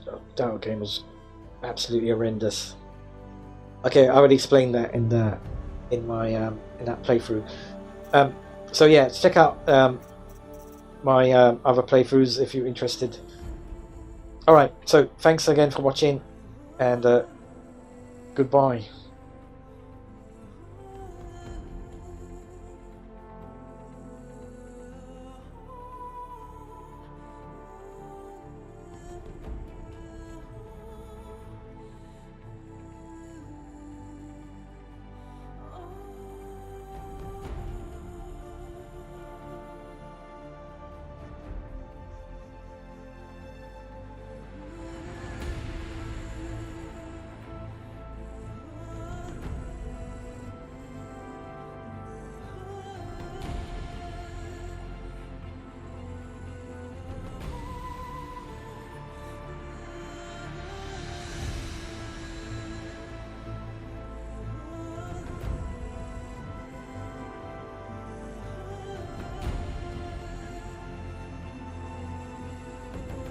absolutely horrendous. Okay, I already explained that in that playthrough. So yeah, check out my other playthroughs if you're interested. Alright, so thanks again for watching, and goodbye.